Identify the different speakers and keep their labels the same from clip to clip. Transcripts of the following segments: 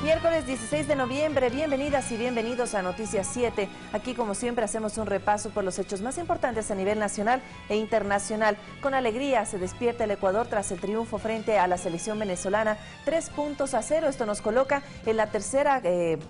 Speaker 1: Miércoles 16 de noviembre, bienvenidas y bienvenidos a Noticias 7. Aquí, como siempre, hacemos un repaso por los hechos más importantes a nivel nacional e internacional. Con alegría se despierta el Ecuador tras el triunfo frente a la selección venezolana, 3-0. Esto nos coloca en la tercera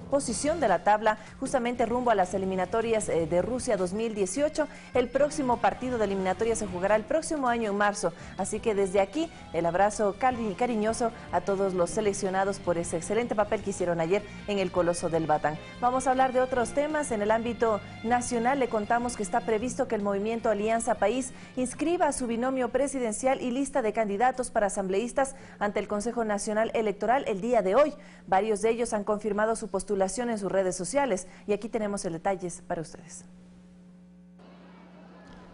Speaker 1: posición de la tabla, justamente rumbo a las eliminatorias de Rusia 2018. El próximo partido de eliminatoria se jugará el próximo año en marzo. Así que desde aquí, el abrazo cariñoso a todos los seleccionados por ese excelente papel que hicieron ayer en el Coloso del Batán. Vamos a hablar de otros temas. En el ámbito nacional le contamos que está previsto que el movimiento Alianza País inscriba a su binomio presidencial y lista de candidatos para asambleístas ante el Consejo Nacional Electoral el día de hoy. Varios de ellos han confirmado su postulación en sus redes sociales y aquí tenemos el detalles para ustedes.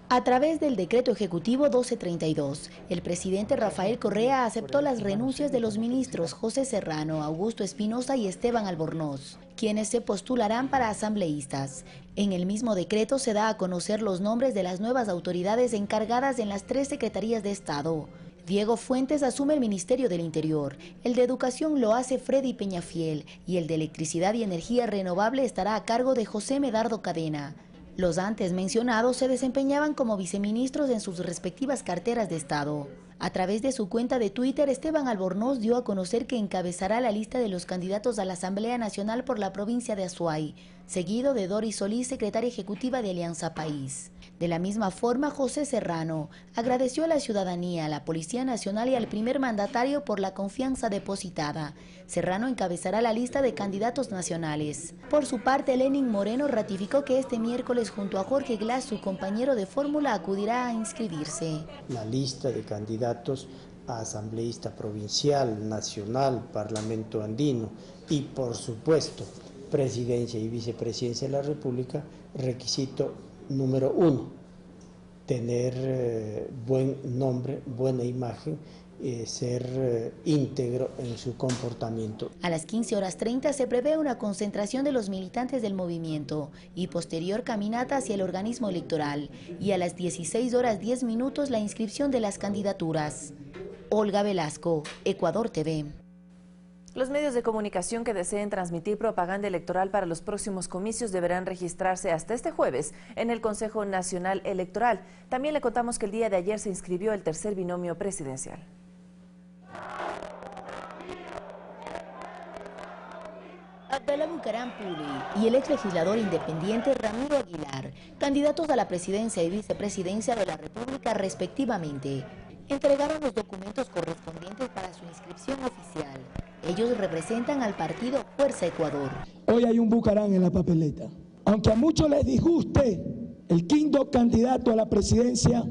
Speaker 2: A través del decreto ejecutivo 1232, el presidente Rafael Correa aceptó las renuncias de los ministros José Serrano, Augusto Espinosa y Esteban Albornoz, quienes se postularán para asambleístas. En el mismo decreto se da a conocer los nombres de las nuevas autoridades encargadas en las 3 secretarías de Estado. Diego Fuentes asume el Ministerio del Interior, el de Educación lo hace Freddy Peñafiel y el de Electricidad y Energía Renovable estará a cargo de José Medardo Cadena. Los antes mencionados se desempeñaban como viceministros en sus respectivas carteras de Estado. A través de su cuenta de Twitter, Esteban Albornoz dio a conocer que encabezará la lista de los candidatos a la Asamblea Nacional por la provincia de Azuay, seguido de Doris Solís, secretaria ejecutiva de Alianza País. De la misma forma, José Serrano agradeció a la ciudadanía, a la Policía Nacional y al primer mandatario por la confianza depositada. Serrano encabezará la lista de candidatos nacionales. Por su parte, Lenin Moreno ratificó que este miércoles junto a Jorge Glass, su compañero de fórmula, acudirá a inscribirse.
Speaker 3: La lista de candidatos a asambleísta provincial, nacional, Parlamento andino y, por supuesto, presidencia y vicepresidencia de la República, requisito número 1, tener buen nombre, buena imagen, ser íntegro en su comportamiento.
Speaker 2: A las 15:30 se prevé una concentración de los militantes del movimiento y posterior caminata hacia el organismo electoral y a las 16:10 la inscripción de las candidaturas. Olga Velasco, Ecuador TV.
Speaker 1: Los medios de comunicación que deseen transmitir propaganda electoral para los próximos comicios deberán registrarse hasta este jueves en el Consejo Nacional Electoral. También le contamos que el día de ayer se inscribió el tercer binomio presidencial.
Speaker 2: Abdalá Bucaram Puli y el ex legislador independiente Ramiro Aguilar, candidatos a la presidencia y vicepresidencia de la República respectivamente, entregaron los documentos correspondientes para su inscripción oficial. Ellos representan al partido Fuerza Ecuador.
Speaker 4: Hoy hay un Bucaram en la papeleta. Aunque a muchos les disguste, el quinto candidato a la presidencia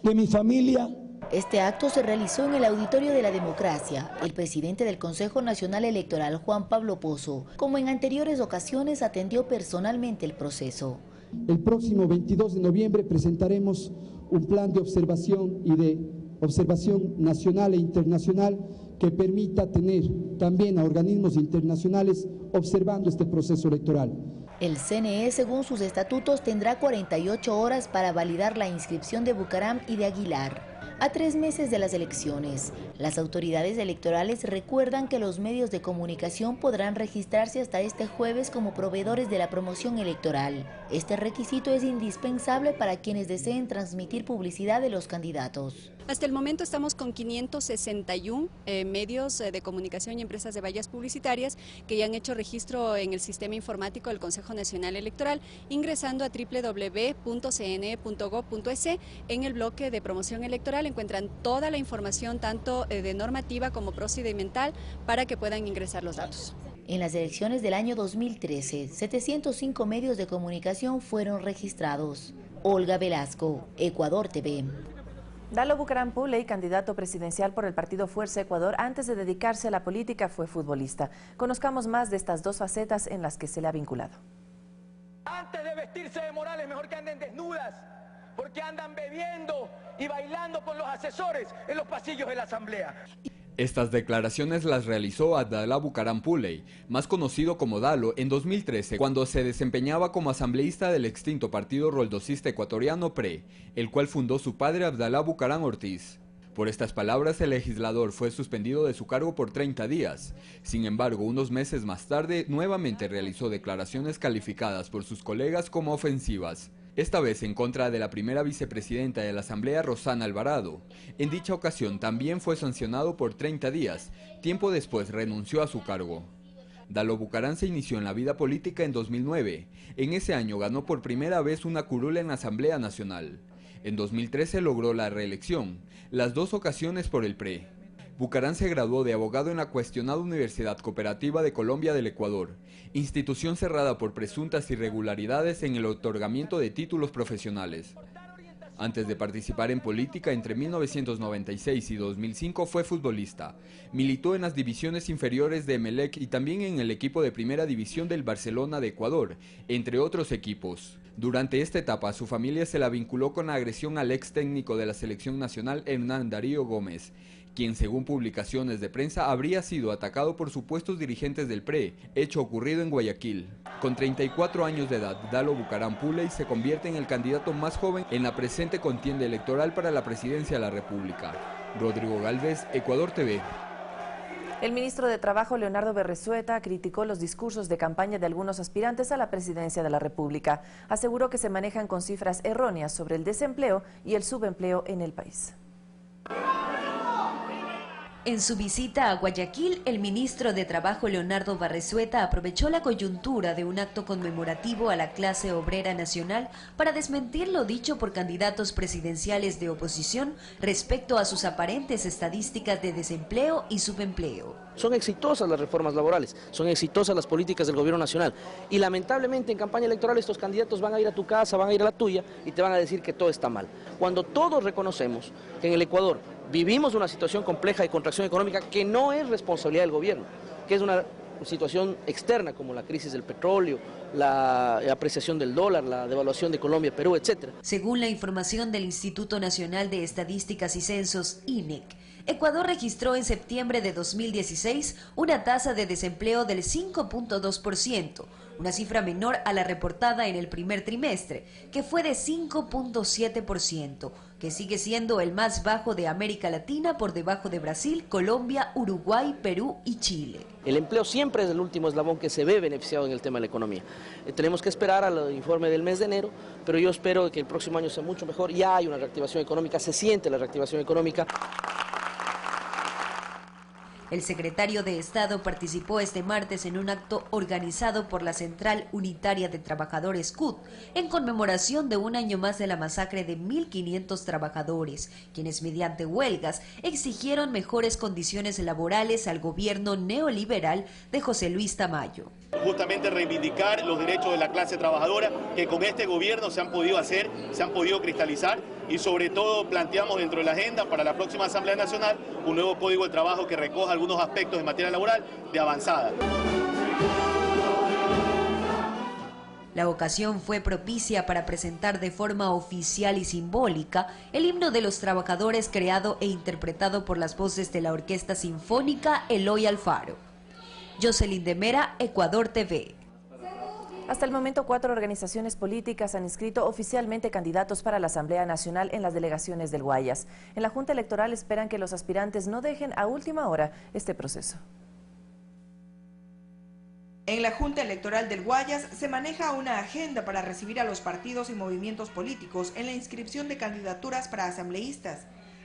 Speaker 4: de mi familia.
Speaker 2: Este acto se realizó en el Auditorio de la Democracia. El presidente del Consejo Nacional Electoral, Juan Pablo Pozo, como en anteriores ocasiones, atendió personalmente el proceso.
Speaker 4: El próximo 22 de noviembre presentaremos un plan de observación y de observación nacional e internacional que permita tener también a organismos internacionales observando este proceso electoral.
Speaker 2: El CNE, según sus estatutos, tendrá 48 horas para validar la inscripción de Bucaram y de Aguilar. A 3 meses de las elecciones, las autoridades electorales recuerdan que los medios de comunicación podrán registrarse hasta este jueves como proveedores de la promoción electoral. Este requisito es indispensable para quienes deseen transmitir publicidad de los candidatos.
Speaker 5: Hasta el momento estamos con 561 medios de comunicación y empresas de vallas publicitarias que ya han hecho registro en el sistema informático del Consejo Nacional Electoral, ingresando a www.cne.gov.es. En el bloque de promoción electoral encuentran toda la información, tanto de normativa como procedimental, para que puedan ingresar los datos.
Speaker 2: En las elecciones del año 2013, 705 medios de comunicación fueron registrados. Olga Velasco, Ecuador TV.
Speaker 1: Dalo Bucaram Puli, candidato presidencial por el partido Fuerza Ecuador, antes de dedicarse a la política fue futbolista. Conozcamos más de estas dos facetas en las que se le ha vinculado.
Speaker 6: Antes de vestirse de Morales, mejor que anden desnudas, porque andan bebiendo y bailando con los asesores en los pasillos de la Asamblea.
Speaker 7: Estas declaraciones las realizó Abdalá Bucaram Puli, más conocido como Dalo, en 2013, cuando se desempeñaba como asambleísta del extinto Partido Roldosista Ecuatoriano PRE, el cual fundó su padre Abdalá Bucaram Ortiz. Por estas palabras, el legislador fue suspendido de su cargo por 30 días. Sin embargo, unos meses más tarde, nuevamente realizó declaraciones calificadas por sus colegas como ofensivas. Esta vez en contra de la primera vicepresidenta de la Asamblea, Rosana Alvarado. En dicha ocasión también fue sancionado por 30 días. Tiempo después renunció a su cargo. Dalo Bucaram se inició en la vida política en 2009. En ese año ganó por primera vez una curul en la Asamblea Nacional. En 2013 logró la reelección, las dos ocasiones por el PRE. Bucaram se graduó de abogado en la cuestionada Universidad Cooperativa de Colombia del Ecuador, institución cerrada por presuntas irregularidades en el otorgamiento de títulos profesionales. Antes de participar en política, entre 1996 y 2005 fue futbolista. Militó en las divisiones inferiores de Emelec y también en el equipo de primera división del Barcelona de Ecuador, entre otros equipos. Durante esta etapa, su familia se la vinculó con la agresión al ex técnico de la selección nacional, Hernán Darío Gómez, quien según publicaciones de prensa habría sido atacado por supuestos dirigentes del PRE, hecho ocurrido en Guayaquil. Con 34 años de edad, Dalo Bucaram Puley se convierte en el candidato más joven en la presente contienda electoral para la presidencia de la República. Rodrigo Galvez, Ecuador TV.
Speaker 1: El ministro de Trabajo, Leonardo Berresueta, criticó los discursos de campaña de algunos aspirantes a la presidencia de la República. Aseguró que se manejan con cifras erróneas sobre el desempleo y el subempleo en el país.
Speaker 8: En su visita a Guayaquil, el ministro de Trabajo Leonardo Berresueta aprovechó la coyuntura de un acto conmemorativo a la clase obrera nacional para desmentir lo dicho por candidatos presidenciales de oposición respecto a sus aparentes estadísticas de desempleo y subempleo.
Speaker 9: Son exitosas las reformas laborales, son exitosas las políticas del gobierno nacional y lamentablemente en campaña electoral estos candidatos van a ir a tu casa, van a ir a la tuya y te van a decir que todo está mal. Cuando todos reconocemos que en el Ecuador vivimos una situación compleja de contracción económica que no es responsabilidad del gobierno, que es una situación externa como la crisis del petróleo, la apreciación del dólar, la devaluación de Colombia, Perú, etc.
Speaker 8: Según la información del Instituto Nacional de Estadísticas y Censos, INEC, Ecuador registró en septiembre de 2016 una tasa de desempleo del 5.2%, una cifra menor a la reportada en el primer trimestre, que fue de 5.7%, que sigue siendo el más bajo de América Latina por debajo de Brasil, Colombia, Uruguay, Perú y Chile.
Speaker 9: El empleo siempre es el último eslabón que se ve beneficiado en el tema de la economía. Tenemos que esperar al informe del mes de enero, pero yo espero que el próximo año sea mucho mejor. Ya hay una reactivación económica, se siente la reactivación económica.
Speaker 8: El secretario de Estado participó este martes en un acto organizado por la Central Unitaria de Trabajadores CUT en conmemoración de un año más de la masacre de 1.500 trabajadores, quienes mediante huelgas exigieron mejores condiciones laborales al gobierno neoliberal de José Luis Tamayo.
Speaker 10: Justamente reivindicar los derechos de la clase trabajadora que con este gobierno se han podido hacer, se han podido cristalizar y sobre todo planteamos dentro de la agenda para la próxima Asamblea Nacional un nuevo Código de Trabajo que recoja algunos aspectos en materia laboral de avanzada.
Speaker 8: La ocasión fue propicia para presentar de forma oficial y simbólica el himno de los trabajadores creado e interpretado por las voces de la Orquesta Sinfónica Eloy Alfaro. Jocelyn de Mera, Ecuador TV.
Speaker 1: Hasta el momento, 4 organizaciones políticas han inscrito oficialmente candidatos para la Asamblea Nacional en las delegaciones del Guayas. En la Junta Electoral esperan que los aspirantes no dejen a última hora este proceso.
Speaker 11: En la Junta Electoral del Guayas se maneja una agenda para recibir a los partidos y movimientos políticos en la inscripción de candidaturas para asambleístas.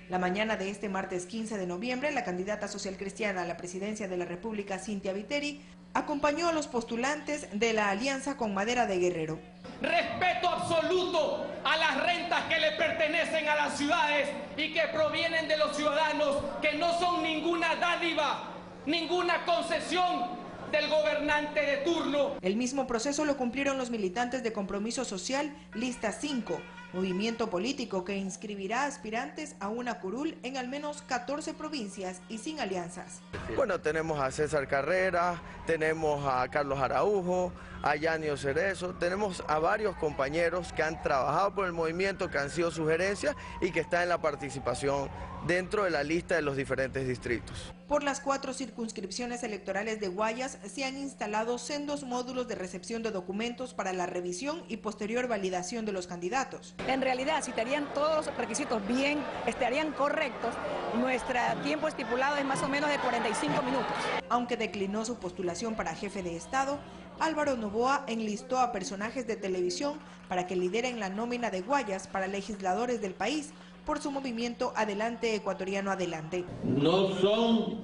Speaker 11: La mañana de este martes 15 de noviembre, la candidata socialcristiana a la presidencia de la República, Cintia Viteri, acompañó a los postulantes de la Alianza con Madera de Guerrero.
Speaker 6: Respeto absoluto a las rentas que le pertenecen a las ciudades y que provienen de los ciudadanos, que no son ninguna dádiva, ninguna concesión del gobernante de turno.
Speaker 11: El mismo proceso lo cumplieron los militantes de Compromiso Social, Lista 5, movimiento político que inscribirá aspirantes a una curul en al menos 14 provincias y sin alianzas.
Speaker 12: Bueno, tenemos a César Carrera, tenemos a Carlos Araujo, a Yanio Cerezo, tenemos a varios compañeros que han trabajado por el movimiento, que han sido sugerencias y que están en la participación dentro de la lista de los diferentes distritos.
Speaker 11: Por las 4 circunscripciones electorales de Guayas se han instalado sendos módulos de recepción de documentos para la revisión y posterior validación de los candidatos.
Speaker 13: En realidad, si estarían todos los requisitos bien, estarían correctos, nuestro tiempo estipulado es más o menos de 45 minutos.
Speaker 11: Aunque declinó su postulación para jefe de Estado, Álvaro Noboa enlistó a personajes de televisión para que lideren la nómina de Guayas para legisladores del país, por su movimiento Adelante Ecuatoriano Adelante.
Speaker 14: No son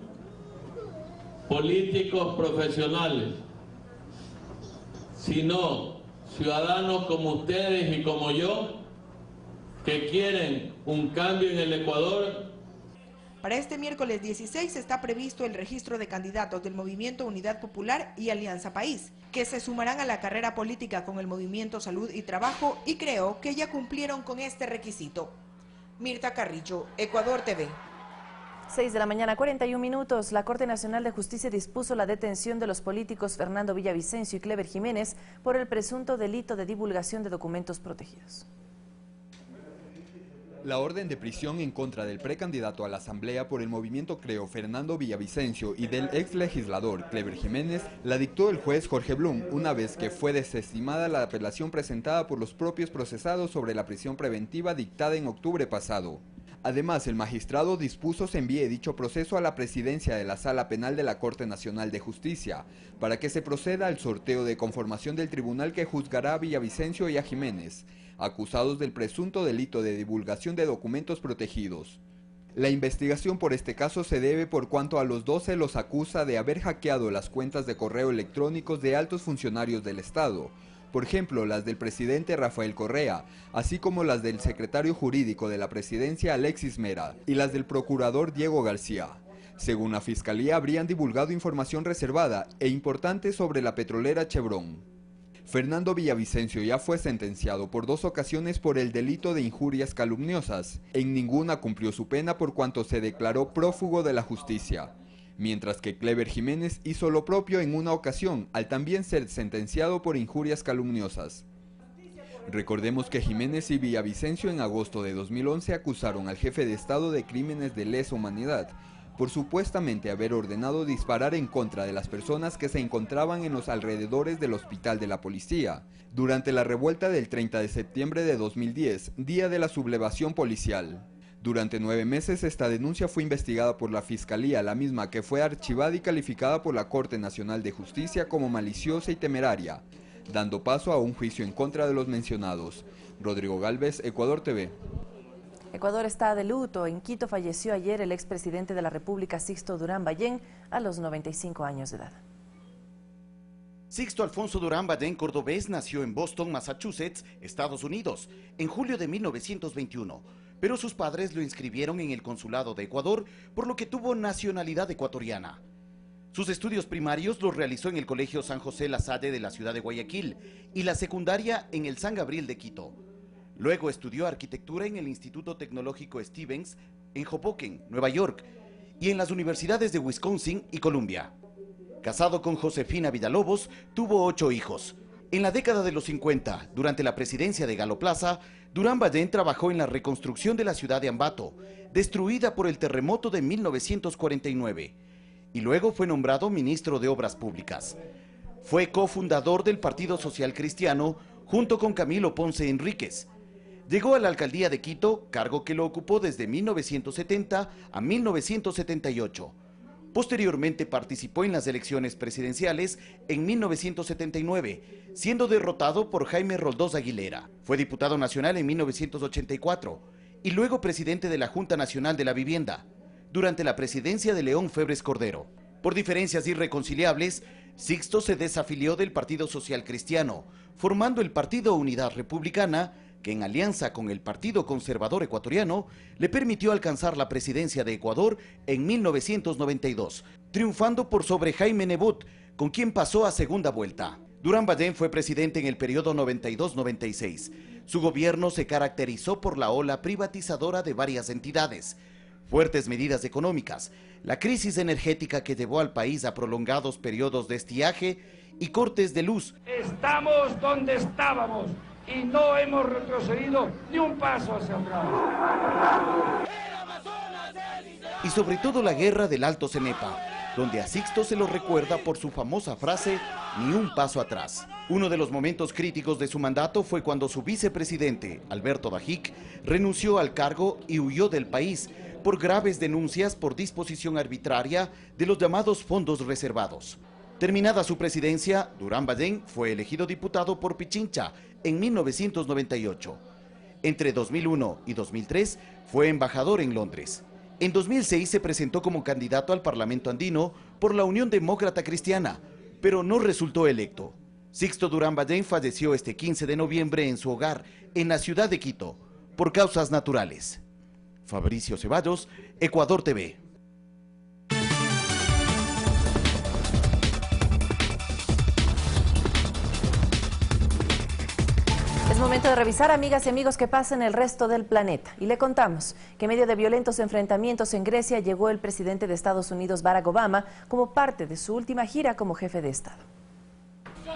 Speaker 14: políticos profesionales, sino ciudadanos como ustedes y como yo, que quieren un cambio en el Ecuador.
Speaker 11: Para este miércoles 16 está previsto el registro de candidatos del Movimiento Unidad Popular y Alianza País, que se sumarán a la carrera política con el Movimiento Salud y Trabajo, y creo que ya cumplieron con este requisito. Mirta Carrillo, Ecuador TV.
Speaker 1: 6 de la mañana, 41 minutos. La Corte Nacional de Justicia dispuso la detención de los políticos Fernando Villavicencio y Clever Jiménez por el presunto delito de divulgación de documentos protegidos.
Speaker 7: La orden de prisión en contra del precandidato a la Asamblea por el movimiento Creo, Fernando Villavicencio, y del ex legislador Clever Jiménez la dictó el juez Jorge Blum, una vez que fue desestimada la apelación presentada por los propios procesados sobre la prisión preventiva dictada en octubre pasado. Además, el magistrado dispuso se envíe dicho proceso a la presidencia de la Sala Penal de la Corte Nacional de Justicia, para que se proceda al sorteo de conformación del tribunal que juzgará a Villavicencio y a Jiménez, acusados del presunto delito de divulgación de documentos protegidos. La investigación por este caso se debe por cuanto a los 12 los acusa de haber hackeado las cuentas de correo electrónicos de altos funcionarios del Estado, por ejemplo las del presidente Rafael Correa, así como las del secretario jurídico de la presidencia Alexis Mera y las del procurador Diego García. Según la Fiscalía, habrían divulgado información reservada e importante sobre la petrolera Chevron. Fernando Villavicencio ya fue sentenciado por 2 ocasiones por el delito de injurias calumniosas. En ninguna cumplió su pena por cuanto se declaró prófugo de la justicia, mientras que Clever Jiménez hizo lo propio en una ocasión al también ser sentenciado por injurias calumniosas. Recordemos que Jiménez y Villavicencio en agosto de 2011 acusaron al jefe de Estado de crímenes de lesa humanidad por supuestamente haber ordenado disparar en contra de las personas que se encontraban en los alrededores del hospital de la policía, durante la revuelta del 30 de septiembre de 2010, día de la sublevación policial. Durante 9 meses esta denuncia fue investigada por la Fiscalía, la misma que fue archivada y calificada por la Corte Nacional de Justicia como maliciosa y temeraria, dando paso a un juicio en contra de los mencionados. Rodrigo Galvez, Ecuador TV.
Speaker 1: Ecuador está de luto. En Quito falleció ayer el expresidente de la República, Sixto Durán Ballén, a los 95 años de edad.
Speaker 15: Sixto Alfonso Durán Ballén, cordobés, nació en Boston, Massachusetts, Estados Unidos, en julio de 1921, pero sus padres lo inscribieron en el consulado de Ecuador, por lo que tuvo nacionalidad ecuatoriana. Sus estudios primarios los realizó en el Colegio San José La Salle de la ciudad de Guayaquil y la secundaria en el San Gabriel de Quito. Luego estudió arquitectura en el Instituto Tecnológico Stevens en Hoboken, Nueva York, y en las universidades de Wisconsin y Columbia. Casado con Josefina Villalobos, tuvo 8 hijos. En la década de los 50, durante la presidencia de Galo Plaza, Durán Ballén trabajó en la reconstrucción de la ciudad de Ambato, destruida por el terremoto de 1949, y luego fue nombrado ministro de Obras Públicas. Fue cofundador del Partido Social Cristiano junto con Camilo Ponce Enríquez. Llegó a la alcaldía de Quito, cargo que lo ocupó desde 1970 a 1978. Posteriormente participó en las elecciones presidenciales en 1979, siendo derrotado por Jaime Roldós Aguilera. Fue diputado nacional en 1984 y luego presidente de la Junta Nacional de la Vivienda, durante la presidencia de León Febres Cordero. Por diferencias irreconciliables, Sixto se desafilió del Partido Social Cristiano, formando el Partido Unidad Republicana, que en alianza con el Partido Conservador Ecuatoriano le permitió alcanzar la presidencia de Ecuador en 1992, triunfando por sobre Jaime Nebot, con quien pasó a segunda vuelta. Durán Ballén fue presidente en el periodo 92-96. Su gobierno se caracterizó por la ola privatizadora de varias entidades, fuertes medidas económicas, la crisis energética que llevó al país a prolongados periodos de estiaje y cortes de luz.
Speaker 16: Estamos donde estábamos y no hemos retrocedido ni un paso hacia atrás.
Speaker 15: y sobre todo la guerra del Alto Cenepa, donde a Sixto se lo recuerda por su famosa frase, ni un paso atrás. Uno de los momentos críticos de su mandato fue cuando su vicepresidente, Alberto Dajic, renunció al cargo y huyó del país por graves denuncias por disposición arbitraria de los llamados fondos reservados. Terminada su presidencia, Durán Ballén fue elegido diputado por Pichincha en 1998. Entre 2001 y 2003 fue embajador en Londres. En 2006 se presentó como candidato al Parlamento andino por la Unión Demócrata Cristiana, pero no resultó electo. Sixto Durán Ballén falleció este 15 de noviembre en su hogar, en la ciudad de Quito, por causas naturales. Fabricio Ceballos, Ecuador TV.
Speaker 1: Es momento de revisar, amigas y amigos, qué pasa en el resto del planeta. Y le contamos que en medio de violentos enfrentamientos en Grecia llegó el presidente de Estados Unidos, Barack Obama, como parte de su última gira como jefe de Estado.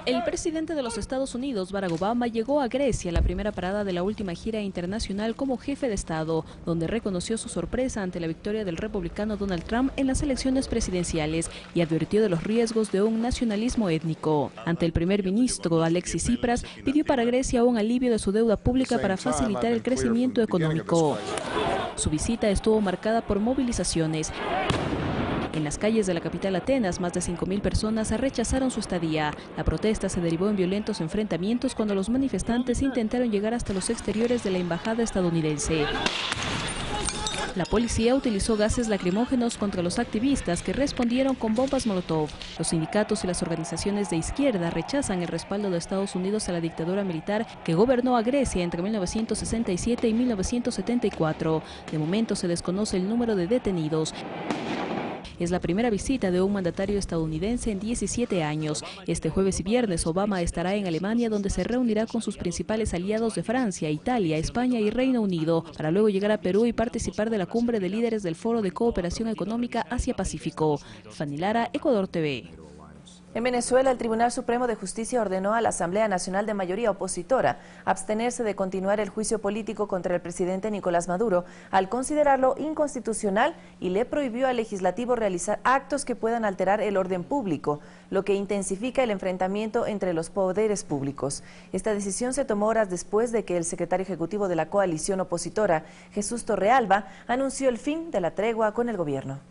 Speaker 17: El presidente de los Estados Unidos, Barack Obama, llegó a Grecia, la primera parada de la última gira internacional como jefe de Estado, donde reconoció su sorpresa ante la victoria del republicano Donald Trump en las elecciones presidenciales y advirtió de los riesgos de un nacionalismo étnico. Ante el primer ministro, Alexis Tsipras, pidió para Grecia un alivio de su deuda pública para facilitar el crecimiento económico. Su visita estuvo marcada por movilizaciones. En las calles de la capital Atenas, más de 5.000 personas rechazaron su estadía. La protesta se derivó en violentos enfrentamientos cuando los manifestantes intentaron llegar hasta los exteriores de la embajada estadounidense. La policía utilizó gases lacrimógenos contra los activistas, que respondieron con bombas Molotov. Los sindicatos y las organizaciones de izquierda rechazan el respaldo de Estados Unidos a la dictadura militar que gobernó a Grecia entre 1967 y 1974. De momento se desconoce el número de detenidos. Es la primera visita de un mandatario estadounidense en 17 años. Este jueves y viernes Obama estará en Alemania, donde se reunirá con sus principales aliados de Francia, Italia, España y Reino Unido, para luego llegar a Perú y participar de la cumbre de líderes del Foro de Cooperación Económica Asia-Pacífico. Fanny Lara, Ecuador TV.
Speaker 1: En Venezuela, el Tribunal Supremo de Justicia ordenó a la Asamblea Nacional de mayoría opositora abstenerse de continuar el juicio político contra el presidente Nicolás Maduro al considerarlo inconstitucional y le prohibió al legislativo realizar actos que puedan alterar el orden público, lo que intensifica el enfrentamiento entre los poderes públicos. Esta decisión se tomó horas después de que el secretario ejecutivo de la coalición opositora, Jesús Torrealba, anunció el fin de la tregua con el gobierno.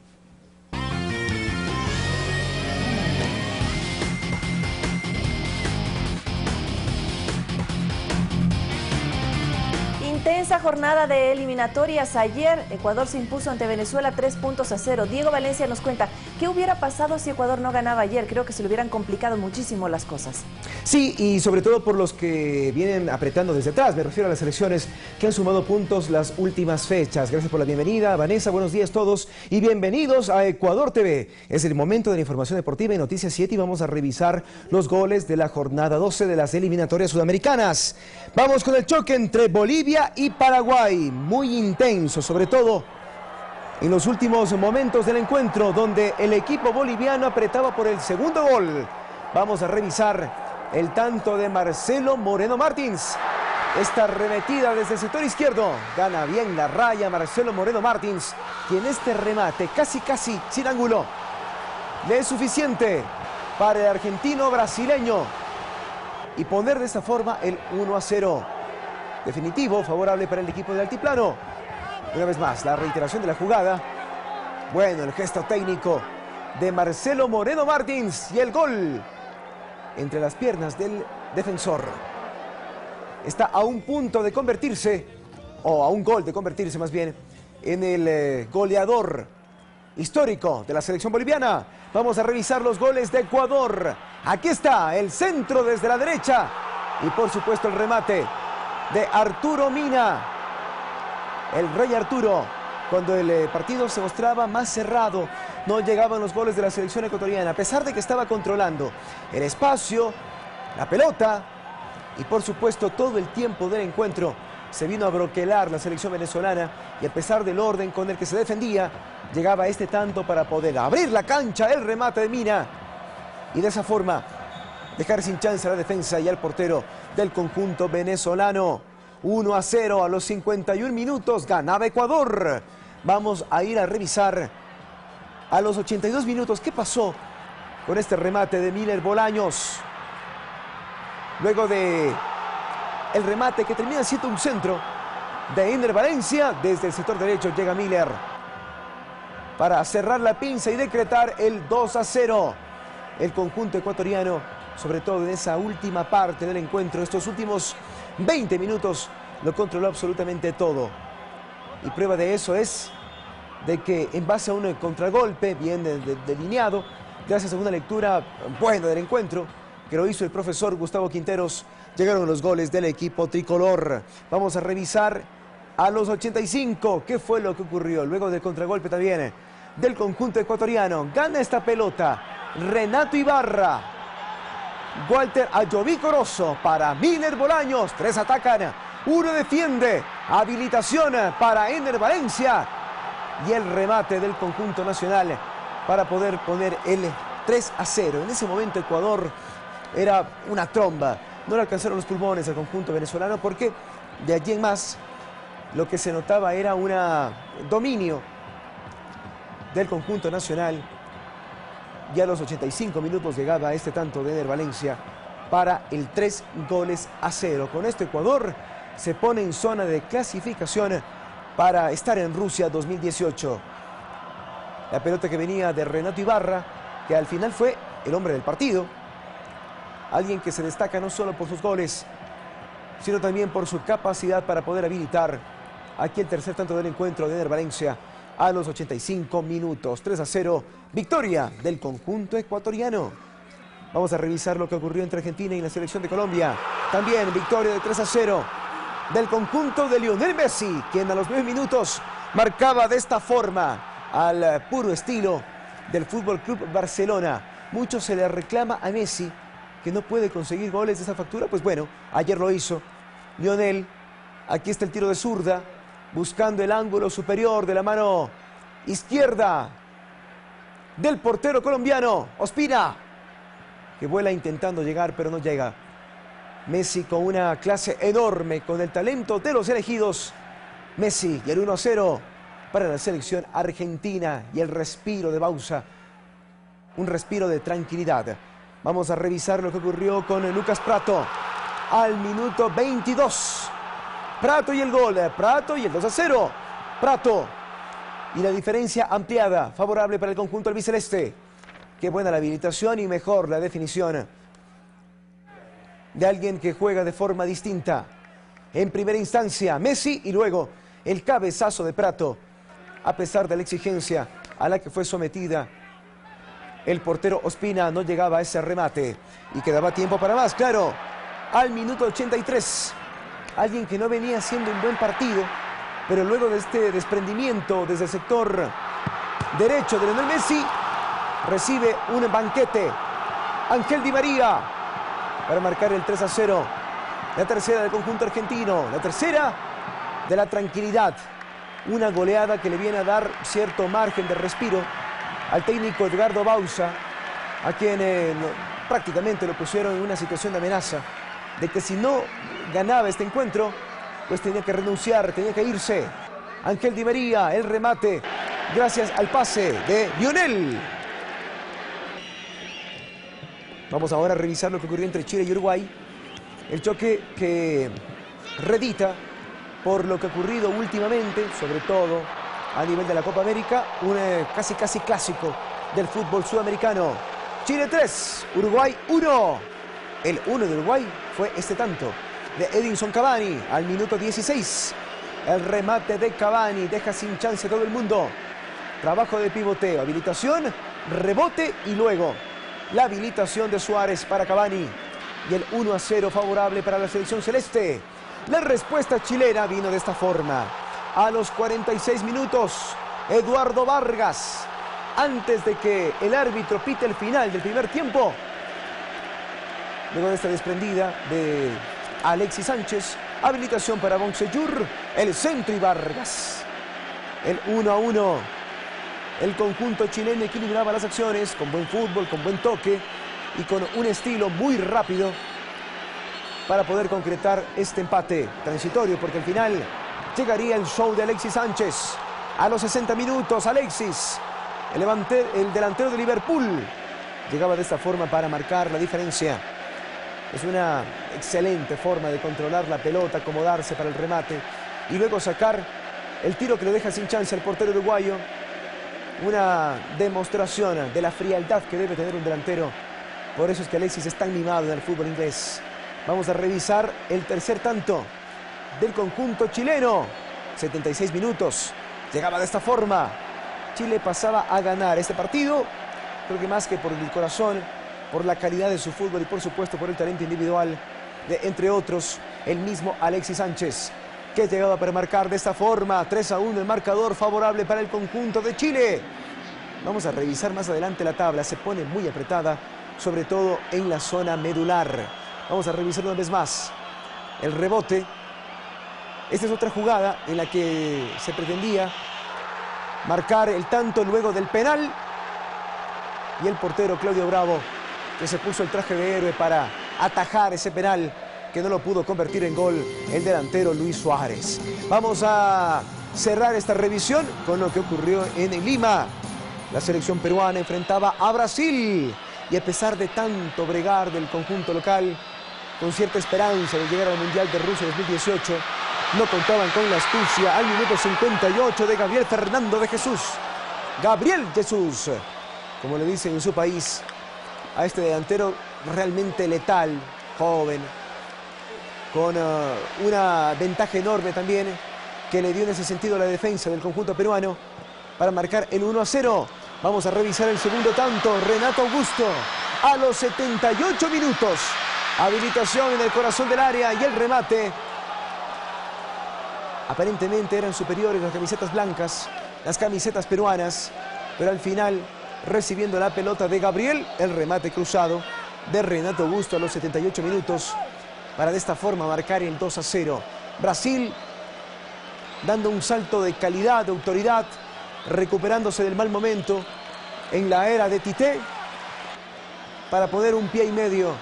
Speaker 1: Intensa jornada de eliminatorias. Ayer Ecuador se impuso ante Venezuela 3-0. Diego Valencia nos cuenta qué hubiera pasado si Ecuador no ganaba ayer. Creo que se le hubieran complicado muchísimo las cosas.
Speaker 18: Sí, y sobre todo por los que vienen apretando desde atrás. Me refiero a las selecciones que han sumado puntos las últimas fechas. Gracias por la bienvenida, Vanessa. Buenos días a todos y bienvenidos a Ecuador TV. Es el momento de la información deportiva y Noticias 7 y vamos a revisar los goles de la jornada 12 de las eliminatorias sudamericanas. Vamos con el choque entre Bolivia y Paraguay, muy intenso, sobre todo en los últimos momentos del encuentro, donde el equipo boliviano apretaba por el segundo gol. Vamos a revisar el tanto de Marcelo Moreno Martins. Esta arremetida desde el sector izquierdo, gana bien la raya Marcelo Moreno Martins, quien este remate casi sin ángulo le es suficiente para el argentino brasileño y poner de esta forma el 1-0. Definitivo, favorable para el equipo del altiplano. Una vez más, la reiteración de la jugada. Bueno, el gesto técnico de Marcelo Moreno Martins y el gol entre las piernas del defensor. Está a un punto de convertirse, o a un gol de convertirse más bien, en el goleador histórico de la selección boliviana. Vamos a revisar los goles de Ecuador. Aquí está el centro desde la derecha y por supuesto el remate de Arturo Mina, el Rey Arturo. Cuando el partido se mostraba más cerrado, no llegaban los goles de la selección ecuatoriana, a pesar de que estaba controlando el espacio, la pelota y por supuesto todo el tiempo del encuentro. Se vino a broquelar la selección venezolana y a pesar del orden con el que se defendía, llegaba este tanto para poder abrir la cancha, el remate de Mina y de esa forma dejar sin chance a la defensa y al portero del conjunto venezolano. 1-0 a los 51 minutos, ganaba Ecuador. Vamos a ir a revisar a los 82 minutos qué pasó con este remate de Miller Bolaños. Luego de el remate que termina siendo un centro de Ender Valencia, desde el sector derecho llega Miller para cerrar la pinza y decretar el 2-0. El conjunto ecuatoriano, sobre todo en esa última parte del encuentro, estos últimos 20 minutos, lo controló absolutamente todo. Y prueba de eso es de que en base a un contragolpe bien delineado, gracias a una lectura buena del encuentro, que lo hizo el profesor Gustavo Quinteros, llegaron los goles del equipo tricolor. Vamos a revisar a los 85 qué fue lo que ocurrió luego del contragolpe también del conjunto ecuatoriano. Gana esta pelota Renato Ibarra, Walter Ayoví Corozo para Miller Bolaños, 3 atacan, 1 defiende, habilitación para Ender Valencia y el remate del conjunto nacional para poder poner el 3-0. En ese momento Ecuador era una tromba, no le alcanzaron los pulmones al conjunto venezolano porque de allí en más lo que se notaba era un dominio del conjunto nacional. Ya a los 85 minutos llegaba este tanto de Ender Valencia para el 3-0. Con esto Ecuador se pone en zona de clasificación para estar en Rusia 2018. La pelota que venía de Renato Ibarra, que al final fue el hombre del partido. Alguien que se destaca no solo por sus goles, sino también por su capacidad para poder habilitar aquí el tercer tanto del encuentro de Ender Valencia a los 85 minutos. 3-0, victoria del conjunto ecuatoriano. Vamos a revisar lo que ocurrió entre Argentina y la selección de Colombia. También victoria de 3-0 del conjunto de Lionel Messi, quien a los 9 minutos marcaba de esta forma al puro estilo del Fútbol Club Barcelona. Mucho se le reclama a Messi que no puede conseguir goles de esa factura. Pues bueno, ayer lo hizo Lionel. Aquí está el tiro de zurda, buscando el ángulo superior de la mano izquierda del portero colombiano, Ospina, que vuela intentando llegar, pero no llega. Messi con una clase enorme, con el talento de los elegidos. Messi y el 1-0 para la selección argentina y el respiro de Bausa, un respiro de tranquilidad. Vamos a revisar lo que ocurrió con Lucas Pratto al minuto 22. Pratto y el gol, Pratto y el 2-0. Pratto y la diferencia ampliada, favorable para el conjunto albiceleste. Qué buena la habilitación y mejor la definición de alguien que juega de forma distinta. En primera instancia Messi y luego el cabezazo de Pratto, a pesar de la exigencia a la que fue sometida. El portero Ospina no llegaba a ese remate y quedaba tiempo para más, claro. Al minuto 83, alguien que no venía haciendo un buen partido, pero luego de este desprendimiento desde el sector derecho de Lionel Messi, recibe un banquete. Ángel Di María para marcar el 3-0. La tercera del conjunto argentino, la tercera de la tranquilidad. Una goleada que le viene a dar cierto margen de respiro al técnico Edgardo Bausa, a quien prácticamente lo pusieron en una situación de amenaza, de que si no ganaba este encuentro, pues tenía que renunciar, tenía que irse. Ángel Di María, el remate, gracias al pase de Lionel. Vamos ahora a revisar lo que ocurrió entre Chile y Uruguay. El choque que redita por lo que ha ocurrido últimamente, sobre todo a nivel de la Copa América, un casi clásico del fútbol sudamericano. Chile 3, Uruguay 1. El 1 de Uruguay fue este tanto de Edinson Cavani al minuto 16. El remate de Cavani deja sin chance a todo el mundo. Trabajo de pivoteo, habilitación, rebote y luego la habilitación de Suárez para Cavani. Y el 1-0 favorable para la selección celeste. La respuesta chilena vino de esta forma. A los 46 minutos, Eduardo Vargas, antes de que el árbitro pite el final del primer tiempo, luego de esta desprendida de Alexis Sánchez, habilitación para Bonsellur, el centro y Vargas. El 1-1. El conjunto chileno equilibraba las acciones con buen fútbol, con buen toque y con un estilo muy rápido para poder concretar este empate transitorio, porque al final llegaría el show de Alexis Sánchez. A los 60 minutos, Alexis, el delantero de Liverpool, llegaba de esta forma para marcar la diferencia. Es una excelente forma de controlar la pelota, acomodarse para el remate y luego sacar el tiro que le deja sin chance al portero uruguayo. Una demostración de la frialdad que debe tener un delantero. Por eso es que Alexis es tan mimado en el fútbol inglés. Vamos a revisar el tercer tanto del conjunto chileno. 76 minutos. Llegaba de esta forma. Chile pasaba a ganar este partido. Creo que más que por el corazón, por la calidad de su fútbol y por supuesto por el talento individual de, entre otros, el mismo Alexis Sánchez, que llegaba para marcar de esta forma. 3-1 el marcador favorable para el conjunto de Chile. Vamos a revisar más adelante la tabla. Se pone muy apretada, sobre todo en la zona medular. Vamos a revisar una vez más el rebote. Esta es otra jugada en la que se pretendía marcar el tanto luego del penal. Y el portero Claudio Bravo, que se puso el traje de héroe para atajar ese penal, que no lo pudo convertir en gol el delantero Luis Suárez. Vamos a cerrar esta revisión con lo que ocurrió en Lima. La selección peruana enfrentaba a Brasil y a pesar de tanto bregar del conjunto local, con cierta esperanza de llegar al Mundial de Rusia 2018, no contaban con la astucia al minuto 58 de Gabriel Fernando de Jesús. Gabriel Jesús, como le dicen en su país, a este delantero realmente letal, joven, con una ventaja enorme también, que le dio en ese sentido la defensa del conjunto peruano para marcar el 1-0. Vamos a revisar el segundo tanto. Renato Augusto, a los 78 minutos. Habilitación en el corazón del área y el remate. Aparentemente eran superiores las camisetas blancas, las camisetas peruanas, pero al final, recibiendo la pelota de Gabriel, el remate cruzado de Renato Augusto a los 78 minutos, para de esta forma marcar el 2-0. Brasil dando un salto de calidad, de autoridad, recuperándose del mal momento en la era de Tite, para poner un pie y medio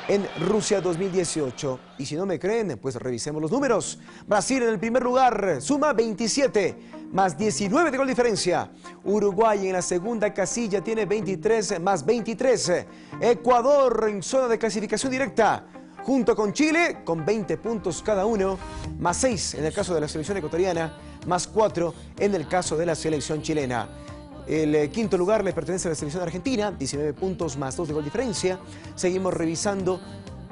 Speaker 18: en Rusia 2018. Y si no me creen, pues revisemos los números. Brasil en el primer lugar suma 27, más 19 de gol diferencia. Uruguay en la segunda casilla tiene 23, más 23. Ecuador en zona de clasificación directa, junto con Chile, con 20 puntos cada uno, más 6 en el caso de la selección ecuatoriana, más 4 en el caso de la selección chilena. El quinto lugar le pertenece a la selección argentina, 19 puntos más 2 de gol diferencia. Seguimos revisando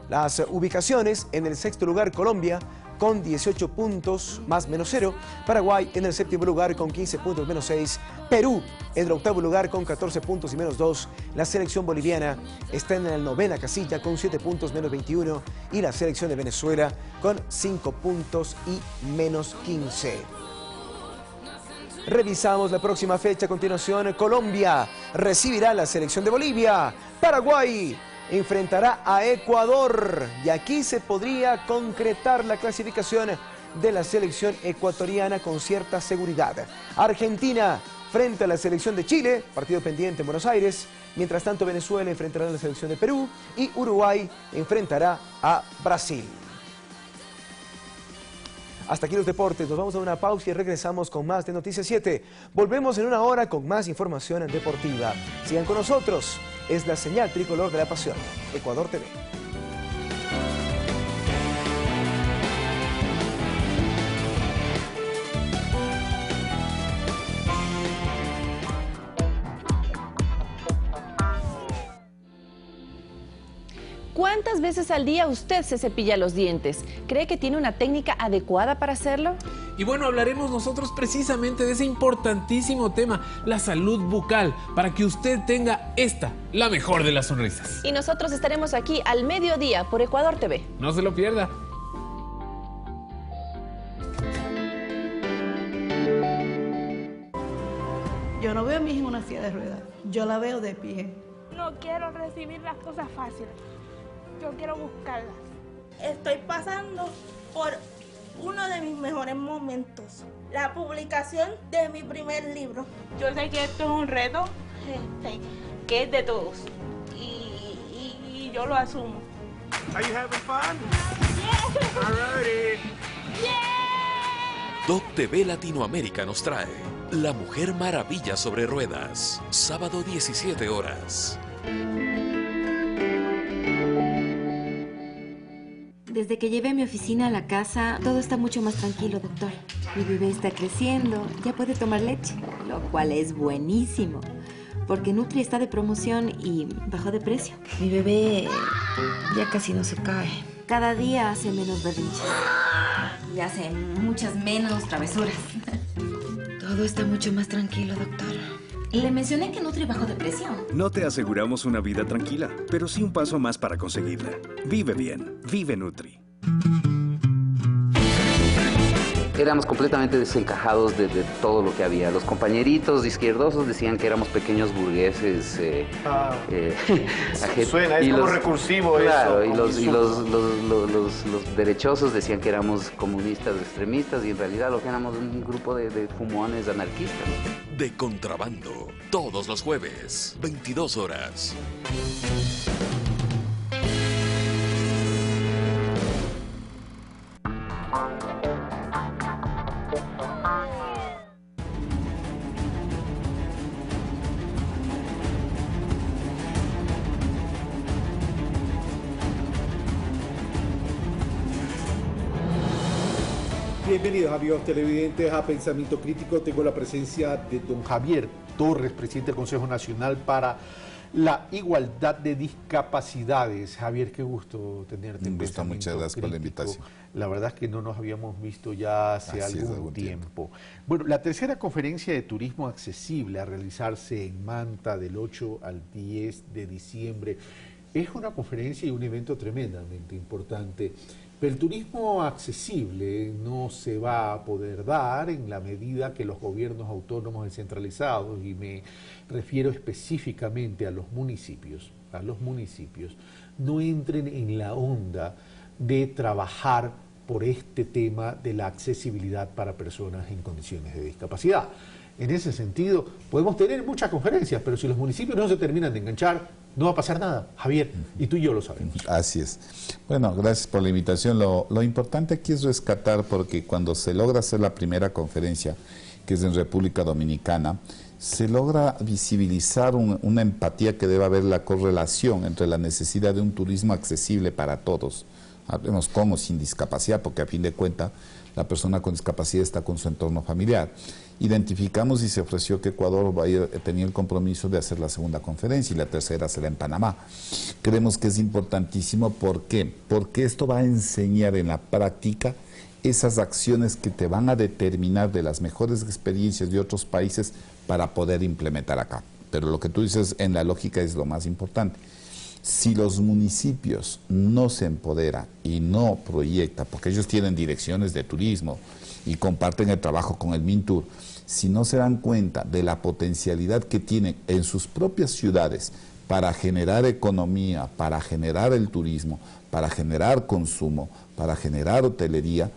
Speaker 18: las ubicaciones. En el sexto lugar Colombia con 18 puntos más menos 0. Paraguay en el séptimo lugar con 15 puntos menos 6. Perú en el octavo lugar con 14 puntos y menos 2. La selección boliviana está en la novena casilla con 7 puntos menos 21. Y la selección de Venezuela con 5 puntos y menos 15. Revisamos la próxima fecha. A continuación, Colombia recibirá a la selección de Bolivia. Paraguay enfrentará a Ecuador. Y aquí se podría concretar la clasificación de la selección ecuatoriana con cierta seguridad. Argentina frente a la selección de Chile, partido pendiente en Buenos Aires. Mientras tanto, Venezuela enfrentará a la selección de Perú y Uruguay enfrentará a Brasil. Hasta aquí los deportes, nos vamos a una pausa y regresamos con más de Noticias 7. Volvemos en una hora con más información deportiva. Sigan con nosotros, es la señal tricolor de la pasión, Ecuador TV.
Speaker 1: ¿Cuántas veces al día usted se cepilla los dientes? ¿Cree que tiene una técnica adecuada para hacerlo?
Speaker 19: Y bueno, hablaremos nosotros precisamente de ese importantísimo tema, la salud bucal, para que usted tenga la mejor de las sonrisas.
Speaker 1: Y nosotros estaremos aquí al mediodía por Ecuador TV.
Speaker 19: No se lo pierda.
Speaker 20: Yo no veo a mi hija en una silla de ruedas, yo la veo de pie.
Speaker 21: No quiero recibir las cosas fáciles. Yo quiero buscarlas.
Speaker 22: Estoy pasando por uno de mis mejores momentos, la publicación de mi primer libro.
Speaker 21: Yo sé que esto es un reto que es de todos y yo lo asumo.
Speaker 23: Are you having fun?
Speaker 21: Yeah.
Speaker 23: Alrighty.
Speaker 21: Yeah.
Speaker 3: Doc TV Latinoamérica nos trae La Mujer Maravilla sobre Ruedas, sábado 17 horas.
Speaker 4: Desde que llevé mi oficina a la casa, todo está mucho más tranquilo, doctor. Mi bebé está creciendo, ya puede tomar leche, lo cual es buenísimo, porque Nutri está de promoción y bajó de precio. Mi bebé ya casi no se cae. Cada día hace menos berrinches y hace muchas menos travesuras. Todo está mucho más tranquilo, doctor. Le mencioné que Nutri bajó de precio.
Speaker 23: No te aseguramos una vida tranquila, pero sí un paso más para conseguirla. Vive bien, vive Nutri.
Speaker 24: Éramos completamente desencajados de todo lo que había. Los compañeritos izquierdosos decían que éramos pequeños burgueses.
Speaker 25: Suena, es como recursivo
Speaker 24: claro,
Speaker 25: eso.
Speaker 24: Y los derechosos decían que éramos comunistas extremistas y en realidad lo que éramos un grupo de fumones anarquistas.
Speaker 3: De Contrabando, todos los jueves, 22 horas.
Speaker 26: Bienvenidos, amigos televidentes, a Pensamiento Crítico. Tengo la presencia de don Javier Torres, presidente del Consejo Nacional para la Igualdad de Discapacidades. Javier, qué gusto tenerte.
Speaker 27: Un gusto, muchas gracias por la invitación.
Speaker 26: La verdad es que no nos habíamos visto ya hace algún tiempo. Bueno, la tercera conferencia de turismo accesible a realizarse en Manta del 8 al 10 de diciembre es una conferencia y un evento tremendamente importante. Pero el turismo accesible no se va a poder dar en la medida que los gobiernos autónomos descentralizados, y me refiero específicamente a los municipios, no entren en la onda de trabajar por este tema de la accesibilidad para personas en condiciones de discapacidad. En ese sentido, podemos tener muchas conferencias, pero si los municipios no se terminan de enganchar, no va a pasar nada, Javier, y tú y yo lo sabemos.
Speaker 27: Así es. Bueno, gracias por la invitación. Lo importante aquí es rescatar, porque cuando se logra hacer la primera conferencia, que es en República Dominicana, se logra visibilizar una empatía que debe haber, la correlación entre la necesidad de un turismo accesible para todos, hablemos con o sin discapacidad, porque a fin de cuentas la persona con discapacidad está con su entorno familiar. Identificamos y se ofreció que Ecuador tenía el compromiso de hacer la segunda conferencia y la tercera será en Panamá. Creemos que es importantísimo. ¿Por qué? Porque esto va a enseñar en la práctica esas acciones que te van a determinar de las mejores experiencias de otros países para poder implementar acá. Pero lo que tú dices en la lógica es lo más importante. Si los municipios no se empoderan y no proyectan, porque ellos tienen direcciones de turismo y comparten el trabajo con el MINTUR, si no se dan cuenta de la potencialidad que tienen en sus propias ciudades para generar economía, para generar el turismo, para generar consumo, para generar hotelería,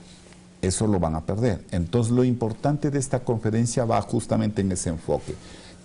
Speaker 27: eso lo van a perder. Entonces lo importante de esta conferencia va justamente en ese enfoque.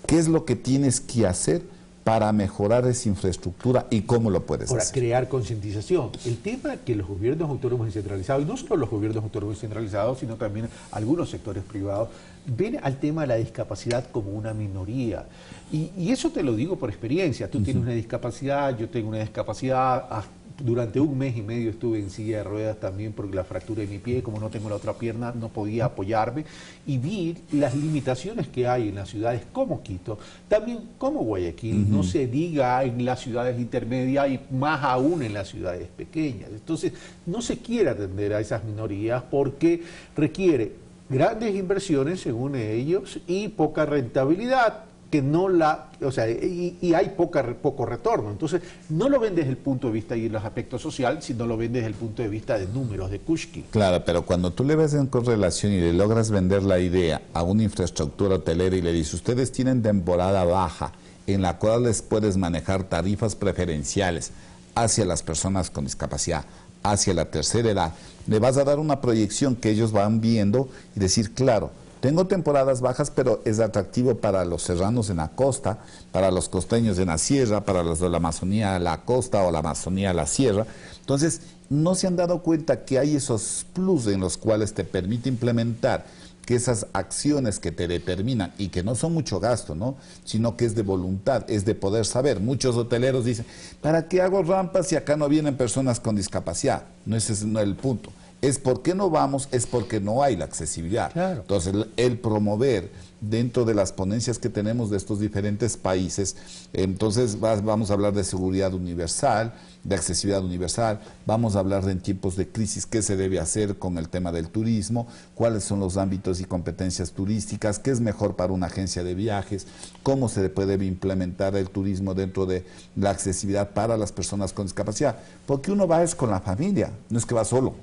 Speaker 27: ¿Qué es lo que tienes que hacer para mejorar esa infraestructura y cómo lo puedes hacer?
Speaker 26: Para crear concientización. El tema que los gobiernos autónomos descentralizados, y no solo los gobiernos autónomos descentralizados, sino también algunos sectores privados, ven al tema de la discapacidad como una minoría. Y eso te lo digo por experiencia. Tú tienes una discapacidad, yo tengo una discapacidad. Durante un mes y medio estuve en silla de ruedas también por la fractura de mi pie. Como no tengo la otra pierna, no podía apoyarme. Y vi las limitaciones que hay en las ciudades como Quito, también como Guayaquil. No se diga en las ciudades intermedias y más aún en las ciudades pequeñas. Entonces, no se quiere atender a esas minorías porque requiere grandes inversiones, según ellos, y poca rentabilidad. Que no la, o sea, y hay poco retorno. Entonces, no lo ven desde el punto de vista y los aspectos social, sino lo ven desde el punto de vista de números, de Kushki.
Speaker 27: Claro, pero cuando tú le ves en correlación y le logras vender la idea a una infraestructura hotelera y le dices, ustedes tienen temporada baja, en la cual les puedes manejar tarifas preferenciales hacia las personas con discapacidad, hacia la tercera edad, le vas a dar una proyección que ellos van viendo y decir, claro, Tengo temporadas bajas, pero es atractivo para los serranos en la costa, para los costeños en la sierra, para los de la Amazonía a la costa o la Amazonía a la sierra. Entonces, no se han dado cuenta que hay esos plus en los cuales te permite implementar que esas acciones que te determinan y que no son mucho gasto, ¿no? Sino que es de voluntad, es de poder saber. Muchos hoteleros dicen, ¿para qué hago rampas si acá no vienen personas con discapacidad? No, ese es el punto. Es porque no vamos, es porque no hay la accesibilidad. Claro. Entonces, el promover dentro de las ponencias que tenemos de estos diferentes países, entonces vamos a hablar de seguridad universal, de accesibilidad universal, vamos a hablar de en tiempos de crisis qué se debe hacer con el tema del turismo, cuáles son los ámbitos y competencias turísticas, qué es mejor para una agencia de viajes, cómo se puede implementar el turismo dentro de la accesibilidad para las personas con discapacidad, porque uno va es con la familia, no es que va solo.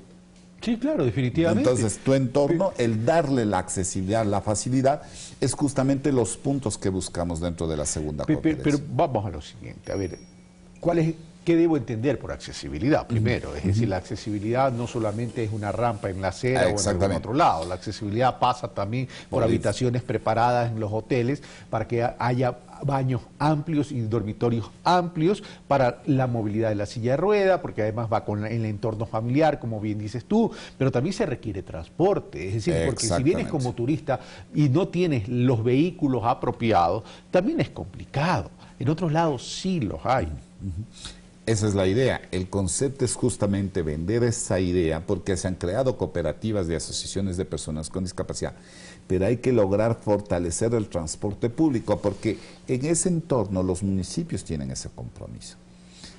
Speaker 26: Sí, claro, definitivamente.
Speaker 27: Entonces, tu entorno, el darle la accesibilidad, la facilidad, es justamente los puntos que buscamos dentro de la segunda conferencia.
Speaker 26: Pero vamos a lo siguiente, a ver, ¿qué debo entender por accesibilidad? Primero, es decir, la accesibilidad no solamente es una rampa en la acera o en algún otro lado, la accesibilidad pasa también por habitaciones preparadas en los hoteles para que haya baños amplios y dormitorios amplios para la movilidad de la silla de rueda, porque además va con el entorno familiar, como bien dices tú, pero también se requiere transporte, es decir, porque si vienes como turista y no tienes los vehículos apropiados, también es complicado. En otros lados sí los hay.
Speaker 27: Esa es la idea. El concepto es justamente vender esa idea porque se han creado cooperativas de asociaciones de personas con discapacidad, pero hay que lograr fortalecer el transporte público porque en ese entorno los municipios tienen ese compromiso.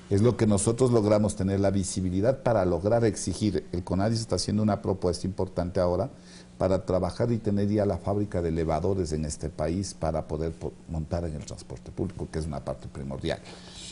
Speaker 27: Es lo que nosotros logramos tener la visibilidad para lograr exigir. El CONADIS está haciendo una propuesta importante ahora para trabajar y tener ya la fábrica de elevadores en este país para poder montar en el transporte público, que es una parte primordial.